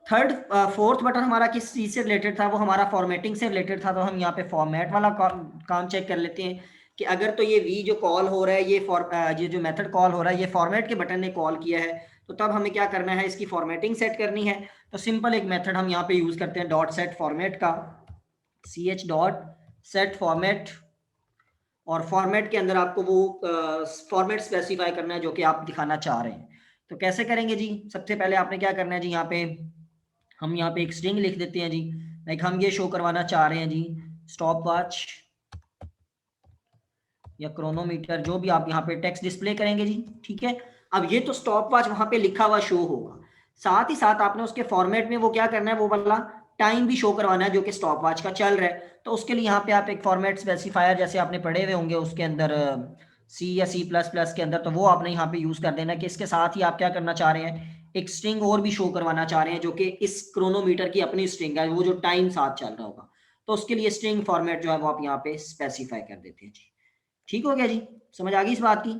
third fourth button हमारा किस चीज से रिलेटेड था, वो हमारा फॉर्मेटिंग से रिलेटेड था। तो हम यहाँ पे फॉर्मेट वाला काम चेक कर लेते हैं कि अगर तो ये वी जो कॉल हो रहा है, ये जो मेथड कॉल हो रहा है ये फॉर्मेट के बटन ने कॉल किया है, तो तब हमें क्या करना है, इसकी फॉर्मेटिंग सेट करनी है। तो सिंपल एक मेथड हम यहाँ पे यूज करते हैं डॉट सेट फॉर्मेट का, ch डॉट सेट फॉर्मेट। और फॉर्मेट के अंदर आपको वो फॉर्मेट स्पेसिफाई करना है जो कि आप दिखाना चाह रहे हैं। तो कैसे करेंगे जी, सबसे पहले आपने क्या करना है जी, यहाँ पे हम यहाँ पे एक स्ट्रिंग लिख देते हैं जी, लाइक हम ये शो करवाना चाह रहे हैं जी स्टॉप वॉच या क्रोनोमीटर, जो भी आप यहाँ पे टेक्स्ट डिस्प्ले करेंगे जी। ठीक है, अब ये तो स्टॉप वॉच वहां पे लिखा हुआ शो होगा, साथ ही साथ आपने उसके फॉर्मेट में वो क्या करना है, वो वाला टाइम भी शो करवाना है जो कि स्टॉप वॉच का चल रहा है। तो उसके लिए यहाँ पे आप एक फॉर्मेट स्पेसिफायर जैसे आपने पढ़े हुए होंगे उसके अंदर सी या C++ के अंदर, तो वो आपने यहाँ पे यूज कर देना कि इसके साथ ही आप क्या करना चाह रहे हैं, एक स्ट्रिंग और भी शो करवाना चाह रहे हैं जो कि इस क्रोनोमीटर की अपनी स्ट्रिंग है, वो जो टाइम साथ चल रहा होगा। तो उसके लिए स्ट्रिंग फॉर्मेट जो है वो आप यहाँ पे स्पेसिफाई कर देते हैं जी। ठीक हो गया जी, समझ आ गई इस बात की?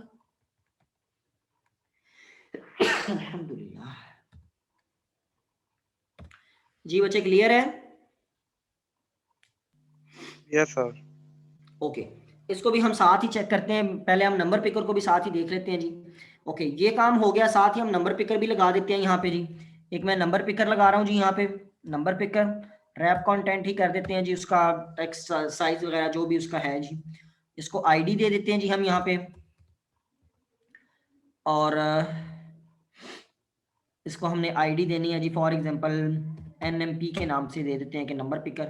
अल्हम्दुलिल्लाह जी, बच्चे क्लियर है? Yes sir. ओके, इसको भी हम साथ ही चेक करते हैं, पहले हम नंबर पिकर को भी साथ ही देख लेते हैं जी। ओके, ये काम हो गया, साथ ही हम नंबर पिकर भी लगा देते हैं यहाँ पे जी। एक मैं नंबर पिकर लगा रहा हूँ जी, यहाँ पे नंबर पिकर रैप कंटेंट ही कर देते हैं जी, उसका टेक्स्ट साइज वगैरह जो भी उसका है जी। इसको आईडी दे देते हैं जी हम यहाँ पे, और इसको हमने आईडी देनी है जी, फॉर एग्जांपल NMP के नाम से दे देते हैं कि नंबर पिकर।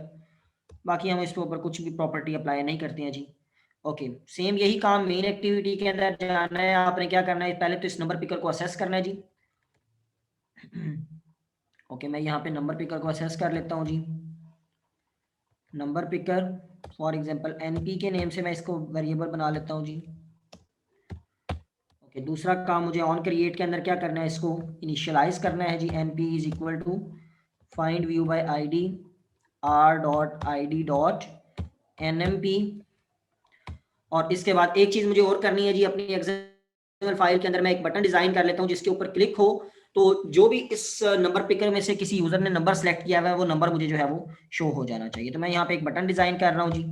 बाकी हम इसके ऊपर कुछ भी प्रॉपर्टी अप्लाई नहीं करते हैं जी। ओके, सेम यही काम मेन एक्टिविटी के अंदर जाना है, आपने क्या करना है, पहले तो इस नंबर पिकर को असेस करना है जी। ओके, मैं यहाँ पे नंबर पिकर को असेस कर लेता हूँ जी। Number picker for example NP के नेम से मैं इसको वेरिएबल बना लेता हूँ जी। ओके, दूसरा काम मुझे ऑन क्रिएट के अंदर क्या करना है, इसको इनिशियलाइज करना है जी। NP is equal to find view by ID r.id.nmp। और इसके बाद एक चीज मुझे और करनी है जी, अपनी एक्सएमएल फाइल के अंदर मैं एक बटन डिजाइन कर लेता हूँ जिसके ऊपर क्लिक हो तो जो भी इस नंबर पिकर में से किसी यूजर ने नंबर सेलेक्ट किया हुआ है वो नंबर मुझे जो है वो शो हो जाना चाहिए। तो मैं यहाँ पे एक बटन डिजाइन कर रहा हूँ जी,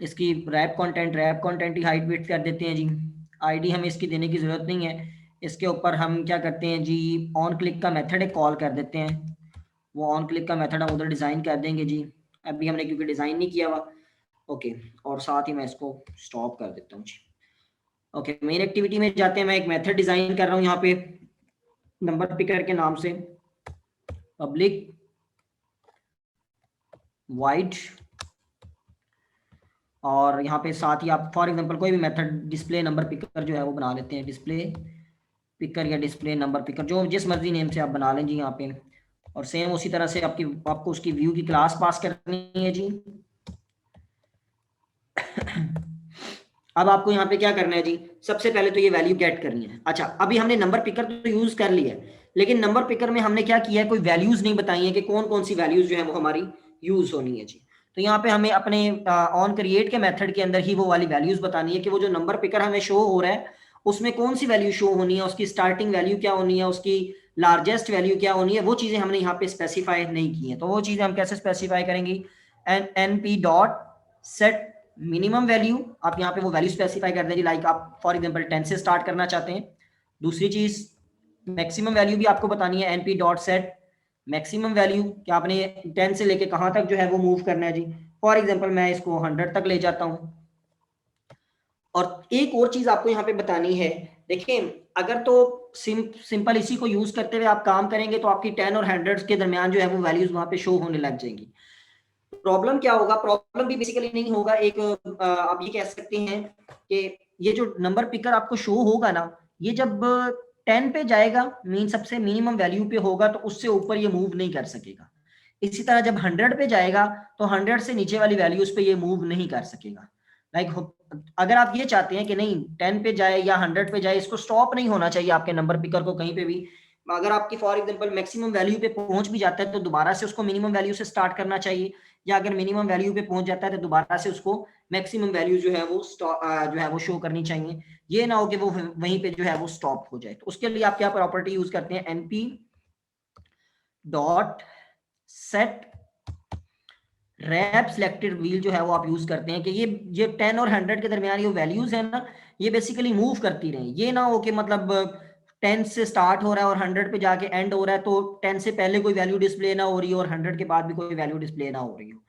इसकी रैप कंटेंट की हाइट विड्थ कर देते हैं जी। आईडी हमें इसकी देने की जरूरत नहीं है, इसके ऊपर हम क्या करते हैं जी, ऑन क्लिक का मेथड एक कॉल कर देते हैं। वो ऑन क्लिक का मेथड हम उधर डिजाइन कर देंगे जी, अभी हमने क्योंकि डिजाइन नहीं किया हुआ। ओके, और साथ ही मैं इसको स्टॉप कर देता हूँ जी। ओके, मेन एक्टिविटी में जाते हैं, मैं एक मेथड डिजाइन कर रहा हूँ यहाँ पे नंबर पिकर के नाम से, पब्लिक वाइड, और यहाँ पे साथ ही आप फॉर एग्जांपल कोई भी मेथड डिस्प्ले नंबर पिकर जो है वो बना लेते हैं, डिस्प्ले पिकर या डिस्प्ले नंबर पिकर, जो जिस मर्जी नेम से आप बना लें जी यहाँ पे। और सेम उसी तरह से आपको उसकी व्यू की क्लास पास करनी है जी। अब आपको यहाँ पे क्या करना है जी, सबसे पहले तो ये वैल्यू गेट करनी है। अच्छा, अभी हमने नंबर पिकर तो यूज कर लिया है, लेकिन नंबर पिकर में हमने क्या किया है, कोई वैल्यूज नहीं बताई है कि कौन कौन सी वैल्यूज जो है वो हमारी यूज होनी है जी। तो यहाँ पे हमें अपने ऑन क्रिएट के मेथड के अंदर ही वो वाली वैल्यूज बतानी है कि वो जो नंबर पिकर हमें शो हो रहा है उसमें कौन सी वैल्यू शो होनी है, उसकी स्टार्टिंग वैल्यू क्या होनी है, उसकी लार्जेस्ट वैल्यू क्या होनी है, वो चीजें हमने यहाँ पे स्पेसिफाई नहीं की है। तो वो चीजें हम कैसे स्पेसिफाई करेंगे, NP dot set minimum value, आप यहाँ पे वो वैल्यू स्पेसिफाई कर देंगे, लाइक आप फॉर एग्जांपल 10 से स्टार्ट करना चाहते हैं। दूसरी चीज मैक्सिमम वैल्यू भी आपको बतानी है, np dot set maximum value, कि आपने 10 से लेके कहां तक जो है वो मूव करना है जी। फॉर एग्जांपल मैं इसको 100 तक ले जाता हूं। और एक और चीज आपको यहाँ पे बतानी है, देखिए अगर तो सिंपल इसी को यूज करते हुए आप काम करेंगे तो आपकी 10 और 100 के दरमियान जो है वो वैल्यूज वहां पे शो होने लग जाएंगी। प्रॉब्लम क्या होगा, प्रॉब्लम भी बेसिकली नहीं होगा, एक आप ये कह सकते हैं कि ये जो नंबर पिकर आपको शो होगा ना, ये जब 10 पे जाएगा, मीन सबसे मिनिमम वैल्यू पे होगा, तो उससे ऊपर ये मूव नहीं कर सकेगा। इसी तरह जब 100 पे जाएगा तो 100 से नीचे वाली वैल्यूज पे ये मूव नहीं कर सकेगा। अगर आप ये चाहते हैं कि नहीं 10 पे जाए या 100 पे जाए, इसको स्टॉप नहीं होना चाहिए आपके नंबर पिकर को कहीं पे भी। अगर आपकी फॉर एग्जांपल मैक्सिमम वैल्यू पे पहुंच भी जाता है तो दोबारा से उसको मिनिमम वैल्यू से स्टार्ट करना चाहिए, या अगर मिनिमम वैल्यू पे पहुंच जाता है तो दोबारा से उसको मैक्सिमम वैल्यू जो है वो शो करनी चाहिए। ये ना हो कि वो वहीं पे जो है वो स्टॉप हो जाए। तो उसके लिए आप क्या प्रॉपर्टी यूज करते हैं, np dot set wrap selected wheel जो है वो आप यूज करते हैं कि ये 10 और 100 के दरमियान ये वैल्यूज है ना, ये बेसिकली मूव करती रहे। ये ना हो कि मतलब 10 से स्टार्ट हो रहा है और 100 पे जाके एंड हो रहा है, तो 10 से पहले कोई वैल्यू डिस्प्ले ना हो रही हो और 100 के बाद भी कोई वैल्यू डिस्प्ले ना हो रही हो।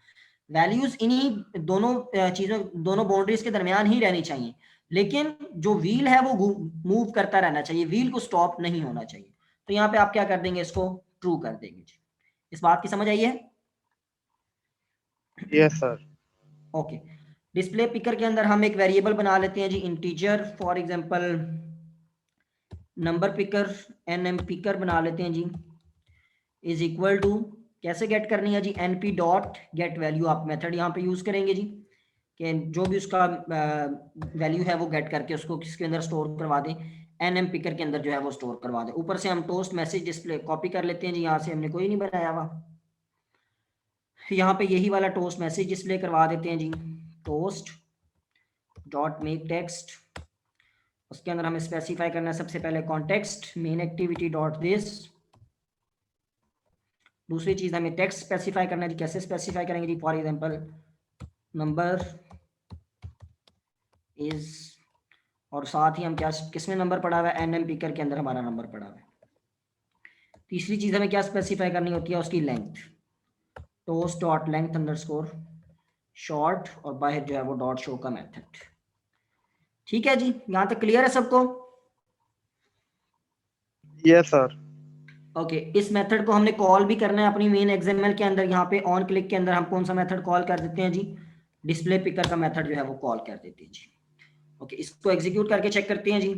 वैल्यूज इन्हीं दोनों चीजों, दोनों बाउंड्रीज के दरमियान ही रहनी चाहिए, लेकिन जो व्हील है वो मूव करता रहना चाहिए, व्हील को स्टॉप नहीं होना चाहिए। तो यहाँ पे आप क्या कर देंगे, इसको ट्रू कर देंगे जी। इस बात की समझ आई है? Yes sir. Okay. Display picker के अंदर हम एक वेरिएबल बना लेते हैं जी, integer, for example number picker, NM picker बना लेते हैं जी, इज इक्वल टू, कैसे गेट करनी है जी, np डॉट गेट वैल्यू आप मेथड यहाँ पे यूज करेंगे जी, कि जो भी उसका वैल्यू है वो गेट करके उसको किसके अंदर स्टोर करवा दें, एनएम पिकर के अंदर जो है वो स्टोर करवा दें। ऊपर से हम टोस्ट मैसेज डिस्प्ले कॉपी कर लेते हैं जी, यहाँ से हमने कोई नहीं बनाया हुआ, यहाँ पे यही वाला टोस्ट मैसेज डिस्प्ले करवा देते हैं जी, टोस्ट डॉट मेक टेक्स्ट। उसके अंदर हमें स्पेसिफाई करना है सबसे पहले context main activity dot this. दूसरी चीज हमें टेक्स्ट स्पेसिफाई करना है जी, कैसे स्पेसिफाई करेंगे जी, फॉर एग्जांपल नंबर इज, और साथ ही हम क्या किसमें नंबर पड़ा हुआ है, एनएम पिकर के अंदर हमारा नंबर पड़ा हुआ है। तीसरी चीज हमें क्या स्पेसिफाई करनी होती है, उसकी length, toast dot length underscore short, और बाहर जो है वो डॉट शो का मेथड। ठीक है जी, यहां तक क्लियर है सबको? Yes sir. ओके, इस मेथड को हमने कॉल भी करना है अपनी मेन एक्सएमएल के अंदर। यहाँ पे ऑन क्लिक के अंदर हम कौन सा मेथड कॉल कर देते हैं जी, डिस्प्ले पिकर का मेथड जो है वो कॉल कर देते हैं जी। ओके, इसको एग्जीक्यूट करके चेक करते हैं जी।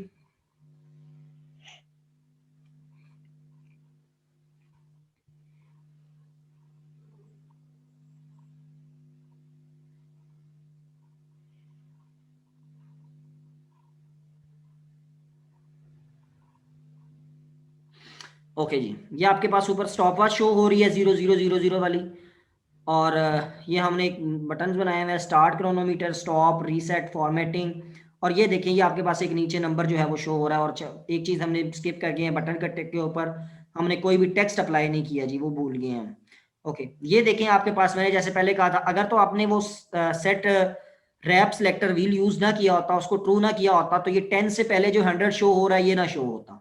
ओके जी, ये आपके पास ऊपर स्टॉप वॉच शो हो रही है 0000 वाली, और ये हमने एक बटन बनाए हुए हैं, start chronometer, stop, reset, formatting. और ये देखें, ये आपके पास एक नीचे नंबर जो है वो शो हो रहा है। और एक चीज़ हमने स्किप कर गए हैं, बटन कट के ऊपर हमने कोई भी टेक्स्ट अप्लाई नहीं किया जी, वो भूल गए हैं। ओके, ये देखें आपके पास, मैंने जैसे पहले कहा था, अगर तो आपने वो set wrap selector wheel use ना किया होता, उसको ट्रू ना किया होता, तो ये 10 से पहले जो 100 शो हो रहा है ये ना शो होता,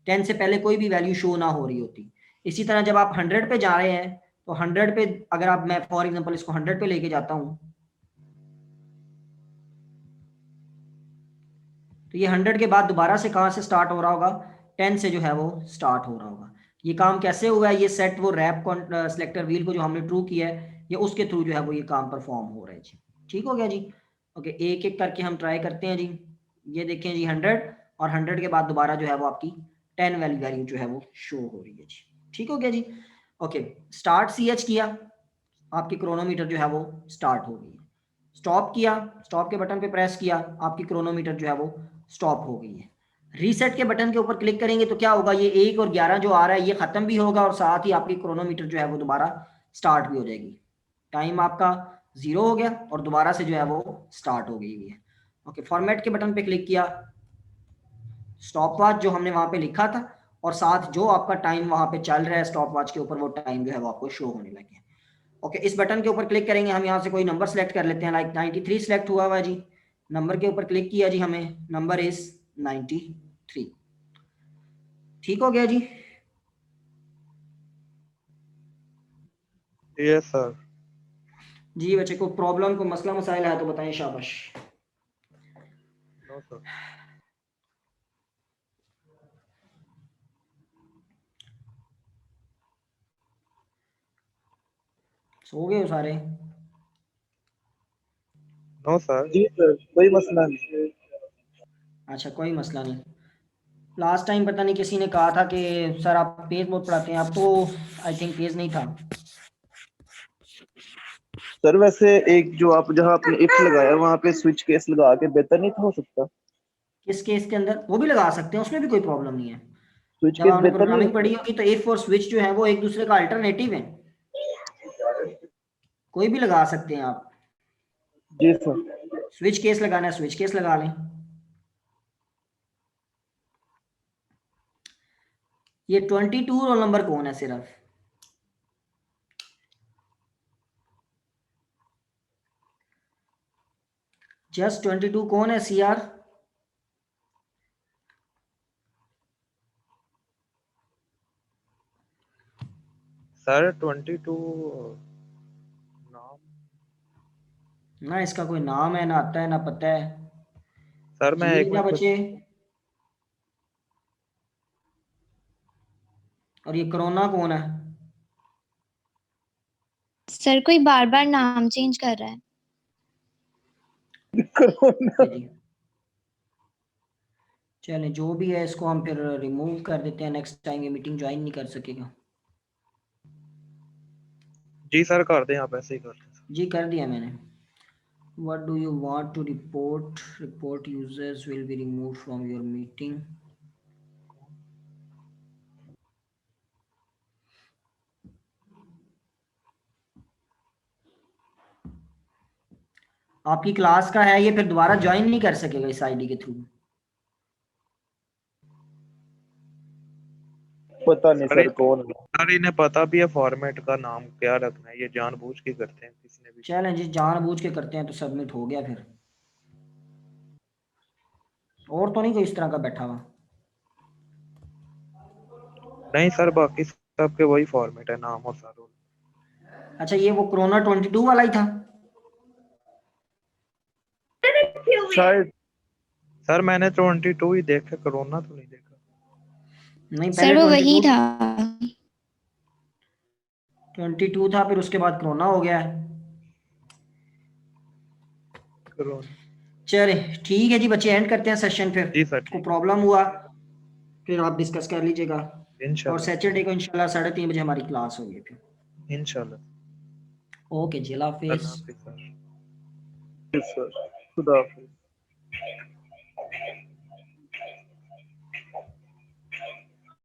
10 से पहले कोई भी वैल्यू शो ना हो रही होती। इसी तरह जब आप 100 पे जा रहे हैं तो 100 पे अगर आप, मैं फॉर एग्जांपल इसको 100 पे लेके जाता हूं, तो ये 100 के बाद दोबारा से कहां से स्टार्ट हो रहा होगा, 10 से जो है वो स्टार्ट हो रहा होगा। ये काम कैसे हुआ है, ये सेट वो रैप सिलेक्टर व्हील को जो हमने ट्रू किया है, ये उसके थ्रू जो है वो ये काम परफॉर्म हो रहा है जी। ठीक हो गया जी। ओके, एक एक करके हम ट्राई करते हैं जी। ये देखें जी 100, और 100 के बाद दोबारा जो है वो आपकी 10 वाली वैल्यू जो है वो शो हो रही है जी। ठीक हो गया जी। ओके, स्टार्ट CH किया, आपकी क्रोनोमीटर जो है वो स्टार्ट हो गई है। स्टॉप किया, स्टॉप के बटन पे प्रेस किया, आपकी क्रोनोमीटर जो है वो स्टॉप हो गई है। रीसेट के बटन के ऊपर क्लिक करेंगे तो क्या होगा, ये 1 और 11 जो आ रहा है ये खत्म भी होगा, और साथ ही आपकी क्रोनोमीटर जो है वो दोबारा स्टार्ट भी हो जाएगी। टाइम आपका 0 हो गया और दोबारा से जो है वो स्टार्ट हो गई है। ओके, फॉर्मेट के बटन पे क्लिक किया, स्टॉप वॉच जो हमने वहां पे लिखा था और साथ जो आपका टाइम वहां पे चल रहा है स्टॉप वॉच के ऊपर, वो टाइम जो है वो आपको शो होने लगे। ओके, इस बटन के ऊपर क्लिक करेंगे, हम यहाँ से कोई नंबर सेलेक्ट कर लेते हैं, लाइक 93 सेलेक्ट हुआ हुआ जी। नंबर के ऊपर क्लिक किया जी, हमें नंबर इज 93। ठीक हो गया जी? Yes sir. जी बच्चे को प्रॉब्लम को मसला मसाइल है तो बताएं, शाबाश। No sir. सो गए हो सारे? No sir. जी सर, कोई मसला नहीं। अच्छा, कोई मसला नहीं। लास्ट टाइम पता नहीं किसी ने कहा था कि सर आप पेज बहुत पढ़ाते हैं, आप तो आई थिंक पेज नहीं था। सर वैसे एक जो आप जहाँ आपने इफ लगाया वहाँ पे स्विच केस लगा के बेहतर नहीं था हो सकता? किस केस के अंदर? वो भी लगा सकते हैं, उसमें भी कोई प्रॉब्लम नहीं है। स्विच जब केस आपने बेहतर नहीं प्रोग्रामिंग लगता? पढ़ी होगी तो इफ और स्विच जो है वो एक दूसरे का अल्टरनेटिव है, कोई भी लगा सकते हैं आप। जी सर। स्विच केस लगाना है, स्विच केस लगा लें। ये 22 रोल नंबर कौन है सिर्फ? जस्ट 22 कौन है सीआर? सर 22 नाम। ना इसका कोई नाम है, ना आता है, ना पता है। सर मैं जी एक क्या मिनट बच्चे? और ये कोरोना कौन है? सर कोई बार बार नाम चेंज कर रहा है। कोरोना। जी चलें, जो भी है इसको हम फिर रिमूव कर देते हैं, नेक्स्ट टाइम ये मीटिंग ज्वाइन नहीं कर सकेगा। जी सर कर दें, आप ऐसे ही कर दें। जी कर दिया मैंने। What do you want to report? Report users will be removed from your meeting. आपकी क्लास का है ये, फिर दोबारा ज्वाइन नहीं कर सकेगा इस आईडी के थ्रू। पता नहीं सर कौन है। सर इन्हें पता भी है फॉर्मेट का नाम क्या रखना है, ये जानबूझ के करते हैं किसी ने भी। चलें जी, जानबूझ के करते हैं तो सबमिट हो गया फिर। और तो नहीं कोई इस तरह का बैठा हुआ? नहीं सर, बाकी सबके वही फॉर्मेट है, नाम और सारों। अच्छा, ये वो कोरोना 22 वाला ही था? शायद। सर मैंने 22 ही देखा, कोरोना तो नहीं देखा। नहीं, सर पहले वो वही 22 था। 22 था, फिर उसके बाद कोरोना हो गया है। कोरोना। चले ठीक है जी बच्चे, एंड करते हैं सेशन फिर। जी सर को ठीक। प्रॉब्लम हुआ फिर आप डिस्कस कर लीजिएगा। और इंशाल्लाह। सैटरडे को इंशाल्लाह 3:30 बजे हमारी क्लास होगी फिर। इंशाल्लाह। ओके जी, अल्लाह हाफिज़। अल्लाह हाफिज़ सर। सर खुदा हाफिज।